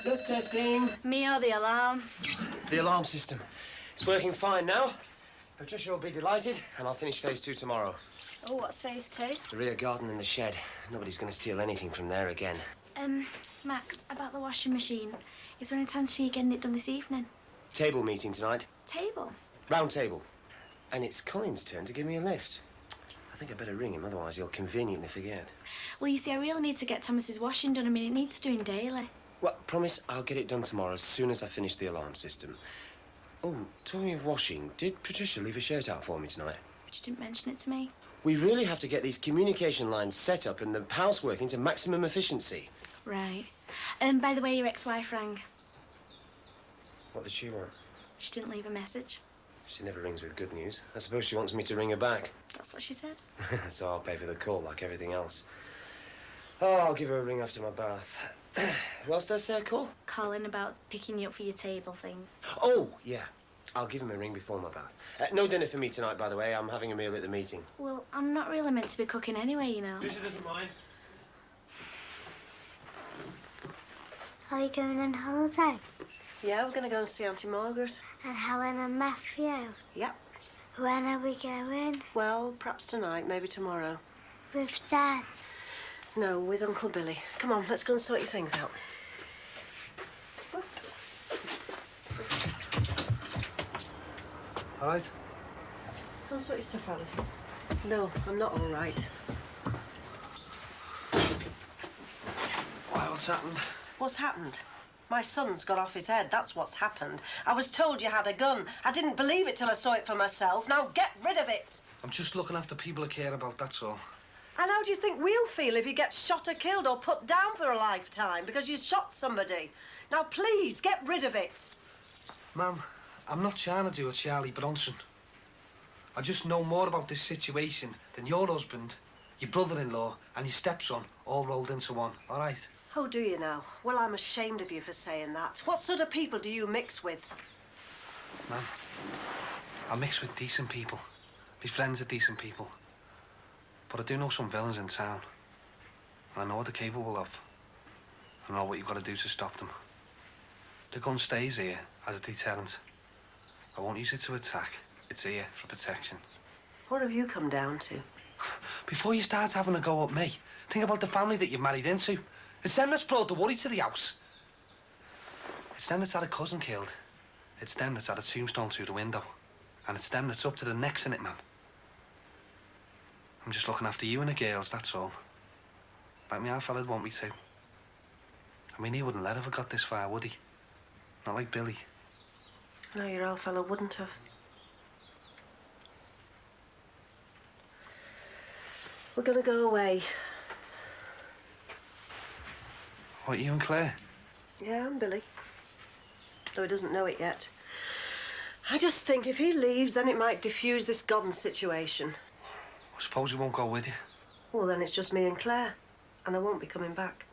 Just testing. Me or the alarm? The alarm system. It's working fine now. Patricia will be delighted, and I'll finish phase 2 tomorrow. Oh, what's phase 2? The rear garden and the shed. Nobody's going to steal anything from there again. Max, about the washing machine. Is there any chance you're getting it done this evening? Table meeting tonight. Table? Round table. And it's Colin's turn to give me a lift. I think I better ring him, otherwise he'll conveniently forget. Well, you see, I really need to get Thomas's washing done. I mean, it needs doing daily. Well, promise I'll get it done tomorrow as soon as I finish the alarm system. Oh, talking of washing, did Patricia leave a shirt out for me tonight? She didn't mention it to me. We really have to get these communication lines set up and the house working to maximum efficiency. Right. By the way, your ex-wife rang. What did she want? She didn't leave a message. She never rings with good news. I suppose she wants me to ring her back. That's what she said. So I'll pay for the call like everything else. Oh, I'll give her a ring after my bath. Who else did I say I call? Calling about picking you up for your table thing. Oh, yeah. I'll give him a ring before my bath. No dinner for me tonight, by the way. I'm having a meal at the meeting. Well, I'm not really meant to be cooking anyway, you know. Patricia doesn't mind. Are you going on holiday? Yeah, we're going to go and see Auntie Margaret. And Helen and Matthew? Yep. When are we going? Well, perhaps tonight, maybe tomorrow. With Dad? No, with Uncle Billy. Come on, let's go and sort your things out. All right? Go and sort your stuff out of you. No, I'm not all right. Why, what's happened? What's happened? My son's got off his head, that's what's happened. I was told you had a gun. I didn't believe it till I saw it for myself. Now get rid of it! I'm just looking after people I care about, that's all. And how do you think we'll feel if you get shot or killed or put down for a lifetime because you shot somebody? Now, please, get rid of it. Ma'am, I'm not trying to do a Charlie Bronson. I just know more about this situation than your husband, your brother-in-law and your stepson all rolled into one, all right? Oh, do you now? Well, I'm ashamed of you for saying that. What sort of people do you mix with? Ma'am, I mix with decent people. My friends are decent people. But I do know some villains in town. And I know what they're capable of. I know what you've got to do to stop them. The gun stays here as a deterrent. I won't use it to attack. It's here for protection. What have you come down to? Before you start having a go at me, think about the family that you've married into. It's them that's brought the worry to the house. It's them that's had a cousin killed. It's them that's had a tombstone through the window. And it's them that's up to the necks in it, ma'am. I'm just looking after you and the girls, that's all. Like me old fella'd want me to. I mean, he wouldn't let have got this far, would he? Not like Billy. No, your old fellow wouldn't have. We're gonna go away. What, you and Claire? Yeah, and Billy. Though he doesn't know it yet. I just think if he leaves, then it might diffuse this Godden situation. I suppose he won't go with you. Well, then it's just me and Claire. And I won't be coming back.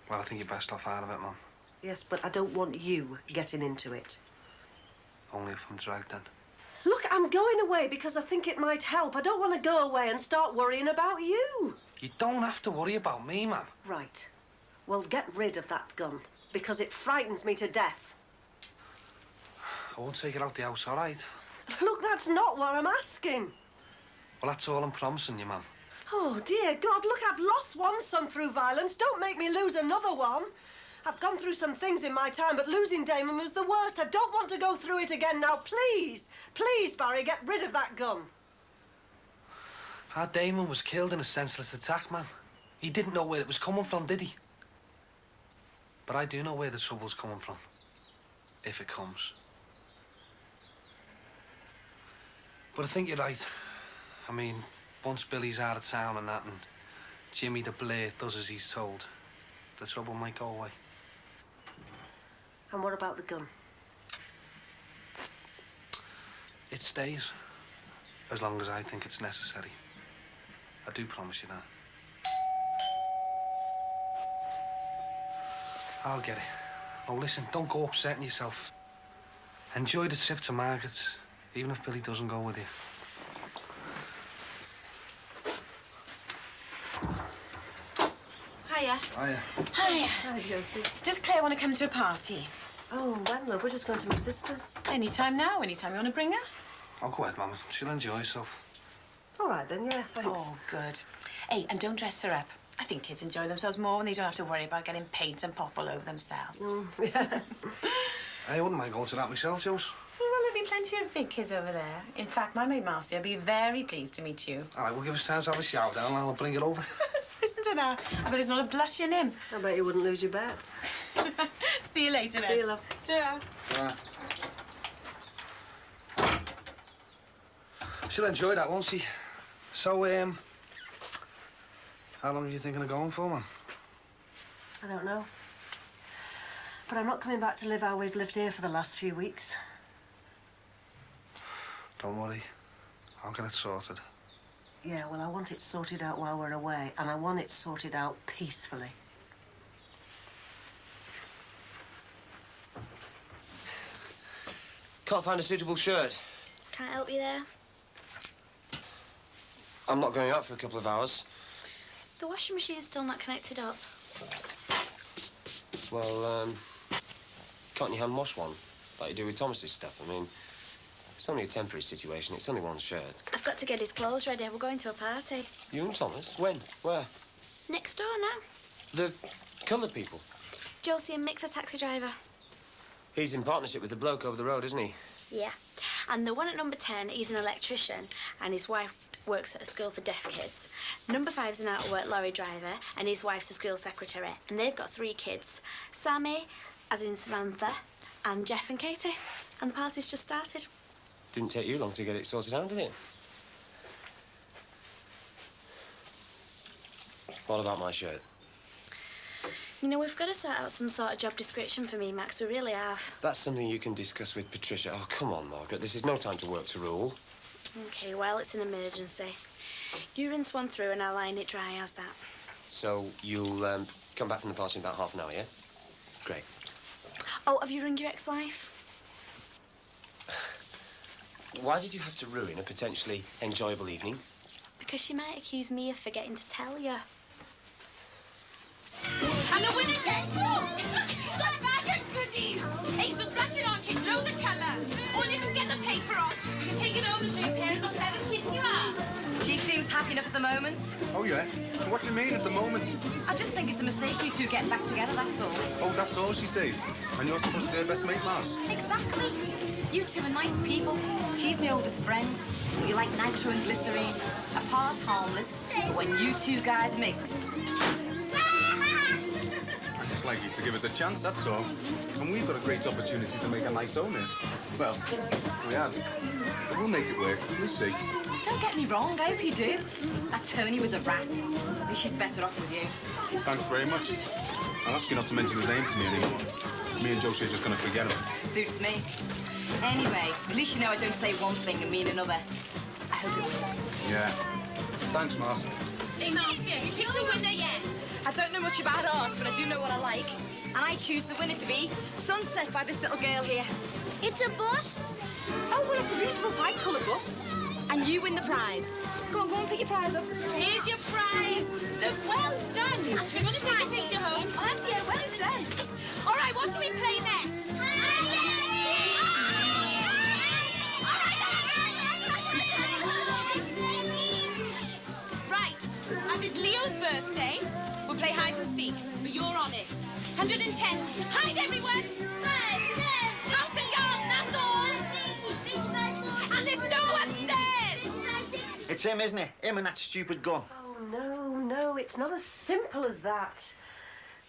Well, I think you're best off out of it, Mum. Yes, but I don't want you getting into it. Only if I'm dragged then. Look, I'm going away because I think it might help. I don't want to go away and start worrying about you. You don't have to worry about me, Mum. Right. Well, get rid of that gun because it frightens me to death. I won't take it out the house, all right? Look, that's not what I'm asking. Well, that's all I'm promising you, Mum. Oh, dear God, look, I've lost one son through violence. Don't make me lose another one. I've gone through some things in my time, but losing Damon was the worst. I don't want to go through it again now. Please, please, Barry, get rid of that gun. Our Damon was killed in a senseless attack, Mum. He didn't know where it was coming from, did he? But I do know where the trouble's coming from. If it comes. But I think you're right. I mean, once Billy's out of town and that, and Jimmy the Blade does as he's told, the trouble might go away. And what about the gun? It stays. As long as I think it's necessary. I do promise you that. I'll get it. Oh, listen, don't go upsetting yourself. Enjoy the trip to Margaret's, even if Billy doesn't go with you. Hiya. Hiya. Hiya. Hi, Josie. Does Claire want to come to a party? Oh, when, love? We're just going to my sister's. Anytime now, anytime you want to bring her. Oh, go ahead, Mum. She'll enjoy herself. All right, then, yeah, thanks. Oh, good. Hey, and don't dress her up. I think kids enjoy themselves more when they don't have to worry about getting paint and pop all over themselves. Yeah. I wouldn't mind going to that myself, Jules. Well, there'll be plenty of big kids over there. In fact, my maid Marcia will be very pleased to meet you. All right, we'll give us time to have a shower down and I'll bring it over. Listen to that. I bet there's not a blush in him. I bet you wouldn't lose your bet. See you later, then. See you, love. Ta-ra. She'll enjoy that, won't she? So, how long are you thinking of going for, Mum? I don't know. But I'm not coming back to live how we've lived here for the last few weeks. Don't worry. I'll get it sorted. Yeah, well, I want it sorted out while we're away, and I want it sorted out peacefully. Can't find a suitable shirt. Can I help you there? I'm not going out for a couple of hours. The washing machine's still not connected up. Well, can't you hand wash one, like you do with Thomas's stuff? I mean, it's only a temporary situation. It's only one shirt. I've got to get his clothes ready. We're going to a party. You and Thomas? When? Where? Next door now. The coloured people? Josie and Mick, the taxi driver. He's in partnership with the bloke over the road, isn't he? Yeah. And the one at number 10, he's an electrician, and his wife works at a school for deaf kids. Number 5's an out-of-work lorry driver, and his wife's a school secretary. And they've got 3 kids. Sammy, as in Samantha, and Jeff and Katie. And the party's just started. Didn't take you long to get it sorted out, did it? What about my shirt? You know, we've got to sort out some sort of job description for me, Max. We really have. That's something you can discuss with Patricia. Oh, come on, Margaret. This is no time to work to rule. OK, well, it's an emergency. You rinse one through and I'll line it dry. How's that? So you'll come back from the party in about half an hour, yeah? Great. Oh, have you rung your ex-wife? Why did you have to ruin a potentially enjoyable evening? Because she might accuse me of forgetting to tell you. And the winner gets a bag of goodies. Hey, so splash it on, kids. Loads of colour. Or you can get the paper off. You can take it home and show your parents what clever kids you are. She seems happy enough at the moment. Oh, yeah? What do you mean at the moment? I just think it's a mistake you two getting back together, that's all. Oh, that's all she says. And you're supposed to be her best mate, Mars. Exactly. You two are nice people. She's my oldest friend, but you like nitro and glycerine. Apart harmless, but when you two guys mix... I'd just like you to give us a chance, that's all. And we've got a great opportunity to make a nice home here. Well, we have. But we'll make it work. You'll see. Don't get me wrong, I hope you do. That Tony was a rat. At least she's better off with you. Thanks very much. I'll ask you not to mention his name to me anymore. Me and Josie are just going to forget him. Suits me. Anyway, at least you know I don't say one thing and mean another. I hope it works. Yeah. Thanks, Mars. Hey, Marcia, have you picked a winner yet? I don't know much about ours, but I do know what I like. And I choose the winner to be Sunset by this little girl here. It's a bus. Oh, well, it's a beautiful bright colour bus. And you win the prize. Go on, pick your prize up. Here's your prize. Look, well done. We're going to take a picture home. Oh, yeah, well done. All right, what shall we play next? Right, as it's Leo's birthday, we'll play hide and seek, but you're on it. 110s. Hide, everyone! House and garden, that's all! And there's no upstairs! It's him, isn't it? Him and that stupid gun. Oh, no, it's not as simple as that.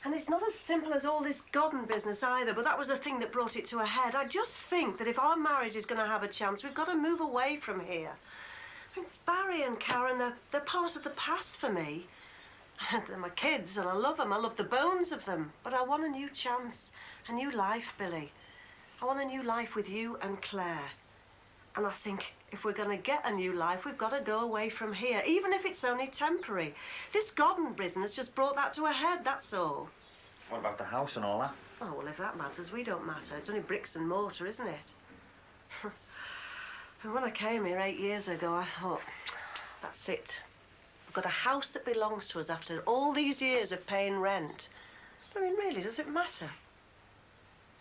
And it's not as simple as all this garden business either, but that was the thing that brought it to a head. I just think that if our marriage is going to have a chance, we've got to move away from here. I mean, Barry and Karen, they're part of the past for me. They're my kids, and I love them. I love the bones of them. But I want a new chance, a new life, Billy. I want a new life with you and Claire. And I think if we're going to get a new life, we've got to go away from here, even if it's only temporary. This garden business just brought that to a head, that's all. What about the house and all that? Oh, well, if that matters, we don't matter. It's only bricks and mortar, isn't it? And when I came here 8 years ago, I thought, that's it. We've got a house that belongs to us after all these years of paying rent. I mean, really, does it matter?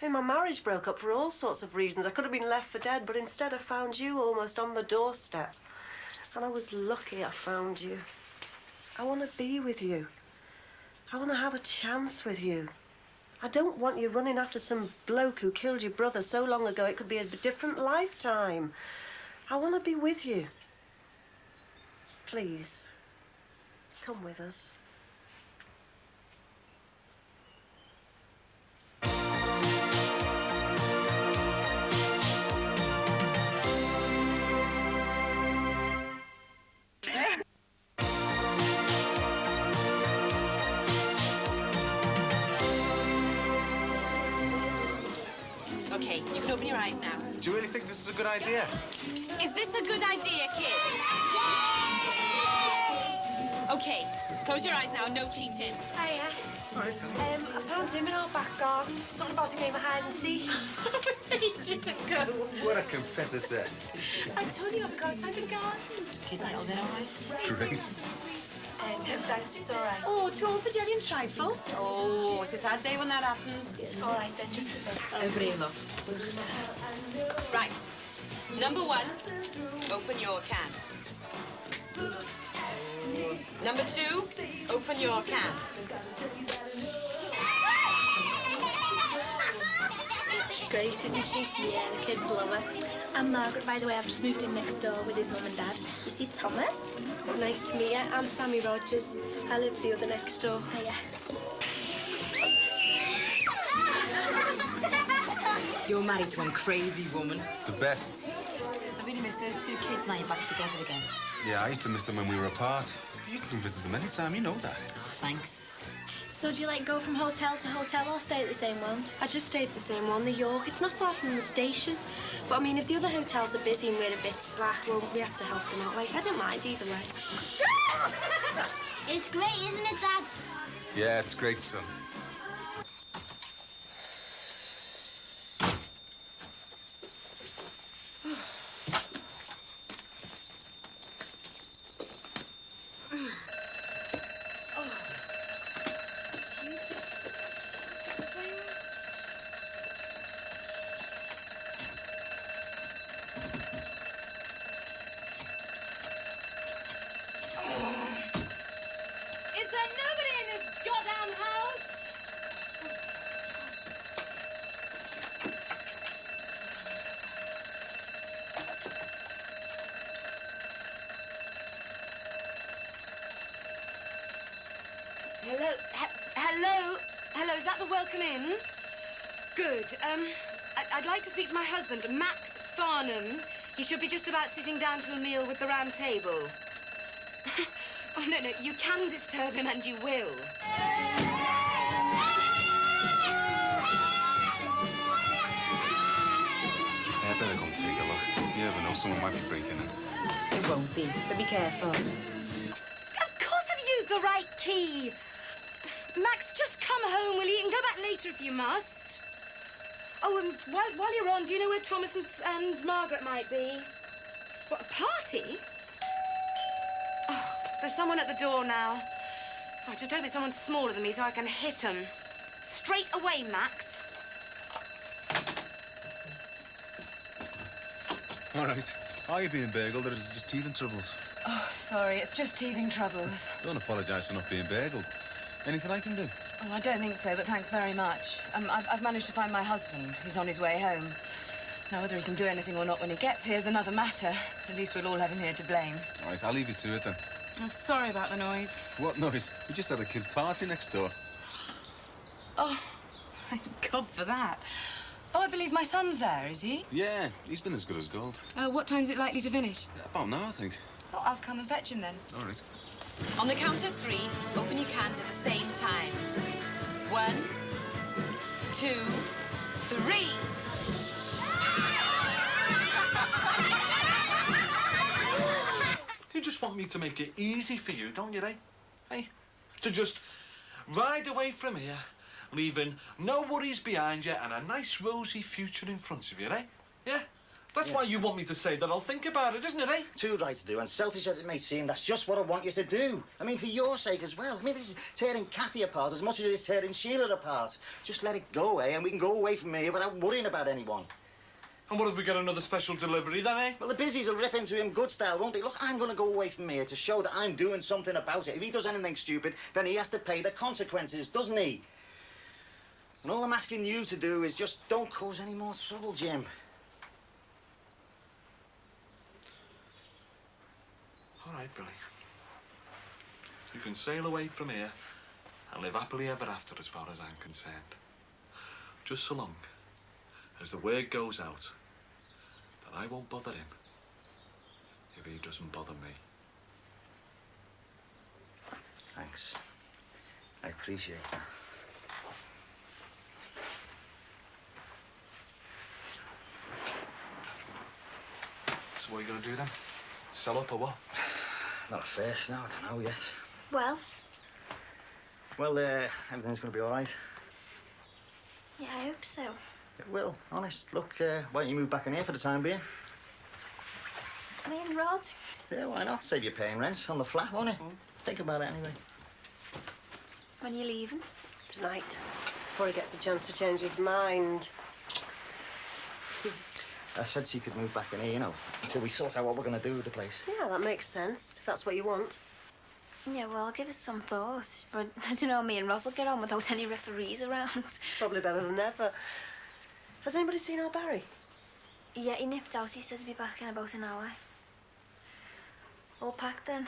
I mean, my marriage broke up for all sorts of reasons. I could have been left for dead, but instead I found you almost on the doorstep. And I was lucky I found you. I want to be with you. I want to have a chance with you. I don't want you running after some bloke who killed your brother so long ago it could be a different lifetime. I want to be with you. Please, come with us. Okay, you can open your eyes now. Do you really think this is a good idea? Is this a good idea, kids? Okay, close your eyes now, no cheating. Hiya. Right. I found him in our back garden. Something about a game of hide and seek. That was ages ago. What a competitor. I told you not to go outside the garden. Kids little dinner eyes. Great. No, thanks, it's all right. Oh, too old for jelly and trifle. Oh, it's a sad day when that happens. All right, then, just a bit. Over here, love. Right. Number 1, open your can. Number 2, open your can. She's great, isn't she? Yeah, the kids love her. I'm Margaret, by the way. I've just moved in next door with his mum and dad. This is Thomas. Nice to meet you. I'm Sammy Rogers. I live the other next door. Hiya. You're married to one crazy woman. The best. I really miss those two kids now you're back together again. Yeah, I used to miss them when we were apart. But you can come visit them anytime, you know that. Oh, thanks. So do you, like, go from hotel to hotel or stay at the same one? I just stayed at the same one, the York. It's not far from the station. But, I mean, if the other hotels are busy and we're a bit slack, well, we have to help them out. Like, I don't mind either way. It's great, isn't it, Dad? Yeah, it's great, son. Hello? Hello? Hello, is that the welcome in? Good. I'd like to speak to my husband, Max Farnham. He should be just about sitting down to a meal with the round table. Oh, no, you can disturb him, and you will. I better go and take a look. You never know, someone might be breaking in. It won't be, but be careful. Of course I've used the right key. Max, just come home, will you? You can go back later if you must. Oh, and while you're on, do you know where Thomas and Margaret might be? What, a party? Oh, there's someone at the door now. I just hope it's someone smaller than me so I can hit him. Straight away, Max. All right. Are you being bagelled, or is it just teething troubles? Oh, sorry, it's just teething troubles. Don't apologise for not being bagelled. Anything I can do? Oh, I don't think so, but thanks very much. I've managed to find my husband. He's on his way home. Now, whether he can do anything or not when he gets here is another matter. At least we'll all have him here to blame. All right, I'll leave you to it then. Oh, sorry about the noise. What noise? We just had a kids' party next door. Oh, thank God for that. Oh, I believe my son's there, is he? Yeah, he's been as good as gold. What time's it likely to finish? About now, I think. Oh, I'll come and fetch him then. All right. On the count of 3, open your cans at the same time. 1, 2, 3. You just want me to make it easy for you, don't you, eh? Hey? To just ride away from here, leaving no worries behind you and a nice rosy future in front of you, eh? Yeah? That's why you want me to say that I'll think about it, isn't it, eh? Too right to do, and selfish as it may seem, that's just what I want you to do. I mean, for your sake as well. I mean, this is tearing Kathy apart as much as it is tearing Sheila apart. Just let it go, eh? And we can go away from here without worrying about anyone. And what if we get another special delivery then, eh? Well, the busies will rip into him good style, won't they? Look, I'm going to go away from here to show that I'm doing something about it. If he does anything stupid, then he has to pay the consequences, doesn't he? And all I'm asking you to do is just don't cause any more trouble, Jim. All right, Billy. You can sail away from here and live happily ever after as far as I'm concerned. Just so long as the word goes out that I won't bother him if he doesn't bother me. Thanks. I appreciate that. So what are you going to do then? Sell up or what? Not at first, no, I don't know yet. Well? Well, everything's going to be all right. Yeah, I hope so. It will, honest. Look, why don't you move back in here for the time being? Me and Rod? Yeah, why not? Save you paying rent on the flat, won't it? Think about it anyway. When are you leaving? Tonight, before he gets a chance to change his mind. I said she could move back in here, you know, until we sort out what we're going to do with the place. Yeah, that makes sense, if that's what you want. Yeah, well, I'll give it some thought. But I don't know, me and Ross will get on without any referees around. Probably better than ever. Has anybody seen our Barry? Yeah, he nipped out. He said he'd be back in about an hour. All packed then.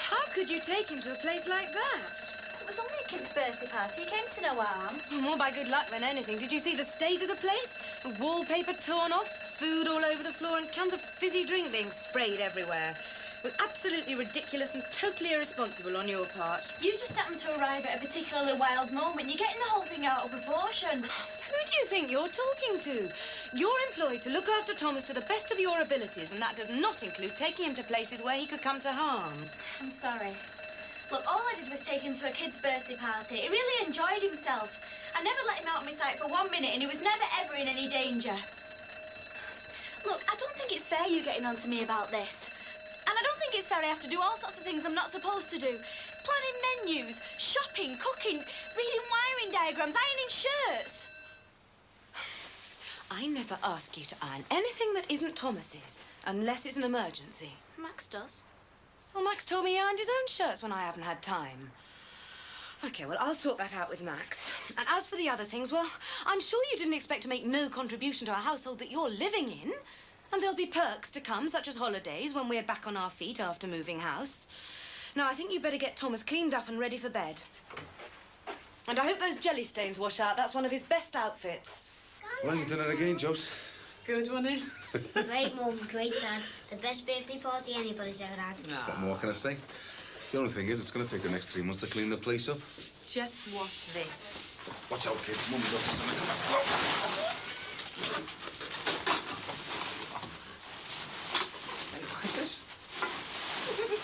How could you take him to a place like that? It was only a kid's birthday party. He came to no harm. More by good luck than anything. Did you see the state of the place? The wallpaper torn off, food all over the floor, and cans of fizzy drink being sprayed everywhere. It was absolutely ridiculous and totally irresponsible on your part. You just happened to arrive at a particularly wild moment. You're getting the whole thing out of proportion. Who do you think you're talking to? You're employed to look after Thomas to the best of your abilities, and that does not include taking him to places where he could come to harm. I'm sorry. Look, all I did was take him to a kid's birthday party. He really enjoyed himself. I never let him out of my sight for 1 minute, and he was never, ever in any danger. Look, I don't think it's fair you getting on to me about this. And I don't think it's fair I have to do all sorts of things I'm not supposed to do. Planning menus, shopping, cooking, reading wiring diagrams, ironing shirts. I never ask you to iron anything that isn't Thomas's, unless it's an emergency. Max does. Well, Max told me he ironed his own shirts when I haven't had time. OK, well, I'll sort that out with Max. And as for the other things, well, I'm sure you didn't expect to make no contribution to a household that you're living in. And there'll be perks to come, such as holidays, when we're back on our feet after moving house. No, I think you better get Thomas cleaned up and ready for bed. And I hope those jelly stains wash out. That's one of his best outfits. Well, you've done it again, Jose. Good, wasn't it? Great mum, great dad. The best birthday party anybody's ever had. What more can I say? The only thing is, it's going to take the next 3 months to clean the place up. Just watch this. Watch out, kids. Mum's up to something. Come on. Hey, like this?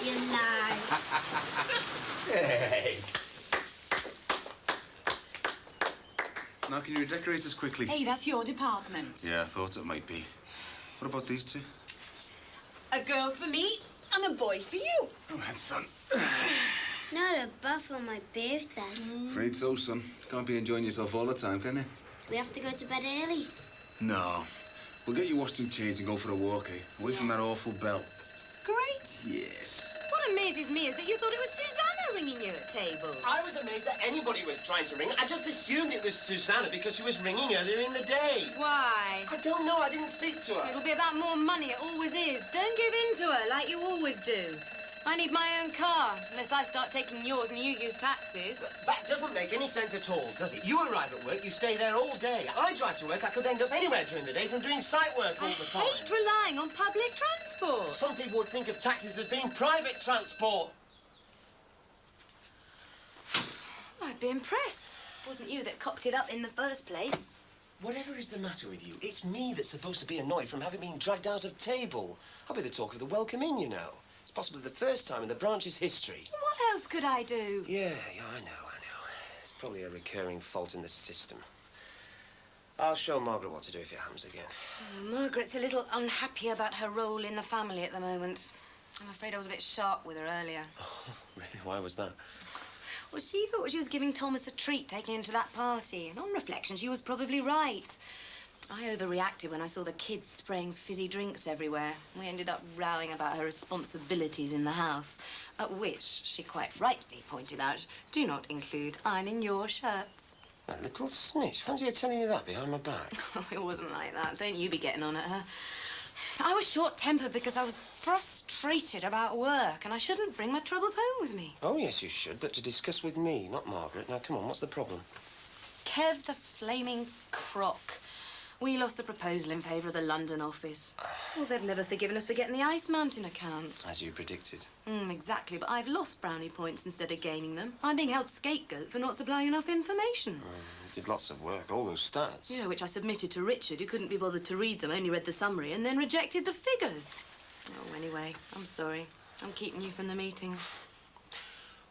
You lie. Hey. Now, can you redecorate us quickly? Hey, that's your department. Yeah, I thought it might be. What about these two? A girl for me and a boy for you. Go ahead, son. Not a bath on my birthday. Afraid so, son. Can't be enjoying yourself all the time, can you? Do we have to go to bed early? No. We'll get you washed and changed and go for a walk, eh? Away from that awful bell. Great. Yes. What amazes me is that you thought it was Susanna ringing you at table. I was amazed that anybody was trying to ring. I just assumed it was Susanna because she was ringing earlier in the day. Why? I don't know. I didn't speak to her. It'll be about more money. It always is. Don't give in to her like you always do. I need my own car, unless I start taking yours and you use taxis. That doesn't make any sense at all, does it? You arrive at work, you stay there all day. I drive to work, I could end up anywhere during the day from doing site work all the time. I hate relying on public transport. Some people would think of taxis as being private transport. I'd be impressed. It wasn't you that cocked it up in the first place. Whatever is the matter with you, it's me that's supposed to be annoyed from having been dragged out of table. I'll be the talk of the welcome in, you know. It's possibly the first time in the branch's history. What else could I do? Yeah, I know. It's probably a recurring fault in the system. I'll show Margaret what to do if it happens again. Margaret's a little unhappy about her role in the family at the moment. I'm afraid I was a bit sharp with her earlier. Oh, really? Why was that? Well, she thought she was giving Thomas a treat taking him to that party. And on reflection, she was probably right. I overreacted when I saw the kids spraying fizzy drinks everywhere. We ended up rowing about her responsibilities in the house, at which she quite rightly pointed out, do not include ironing your shirts. That little snitch. Fancy her telling you that behind my back. It wasn't like that. Don't you be getting on at her. I was short-tempered because I was frustrated about work, and I shouldn't bring my troubles home with me. Oh, yes, you should, but to discuss with me, not Margaret. Now, come on, what's the problem? Kev the flaming crock. We lost the proposal in favour of the London office. Well, they've never forgiven us for getting the Ice Mountain account. As you predicted. Exactly, but I've lost brownie points instead of gaining them. I'm being held scapegoat for not supplying enough information. You did lots of work, all those stats. Yeah, which I submitted to Richard, who couldn't be bothered to read them, only read the summary, and then rejected the figures. Oh, anyway, I'm sorry. I'm keeping you from the meeting.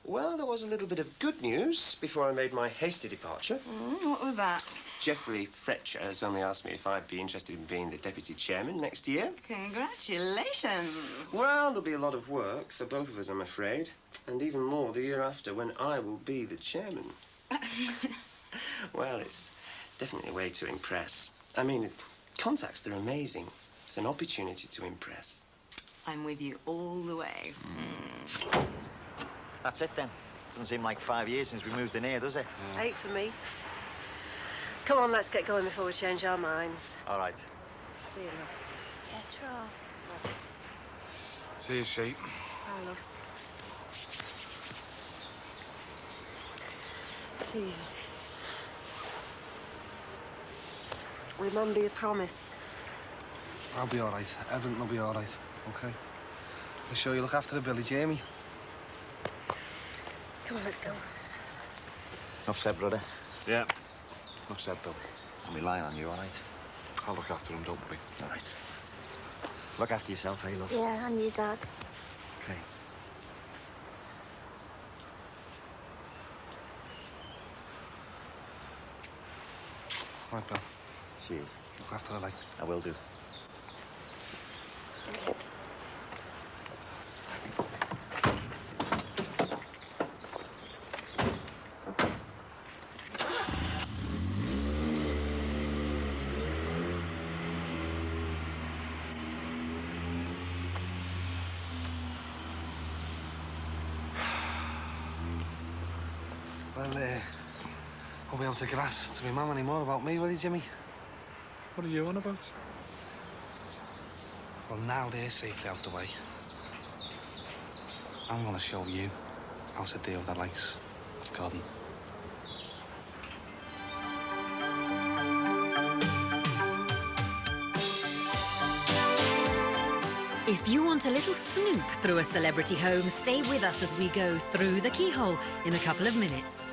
Well, there was a little bit of good news before I made my hasty departure. What was that? Geoffrey Fletcher has only asked me if I'd be interested in being the deputy chairman next year. Congratulations. Well, there'll be a lot of work for both of us, I'm afraid. And even more the year after, when I will be the chairman. Well, it's definitely a way to impress. I mean, contacts, they're amazing. It's an opportunity to impress. I'm with you all the way. That's it, then. Doesn't seem like 5 years since we moved in here, does it? 8 for me. Come on, let's get going before we change our minds. All right. See you, love. Petra. See you, sheep. Bye, love. See you. Remember your promise. I'll be all right. Everything will be all right, OK? Make sure you look after the Billy, Jamie. Come on, let's go. Enough said, brother. Yeah. Enough said, Bill. I'll be lying on you, all right? I'll look after him, don't worry. All right. Look after yourself, eh, love? Yeah, and your dad. OK. Right, Bill. Cheers. Look after her, like. I will do. Well, won't be able to grass to my mum anymore about me, will you, Jimmy? What are you on about? Well, now they're safely out the way. I'm gonna show you how to deal with the likes of Gordon. If you want a little snoop through a celebrity home, stay with us as we go through the keyhole in a couple of minutes.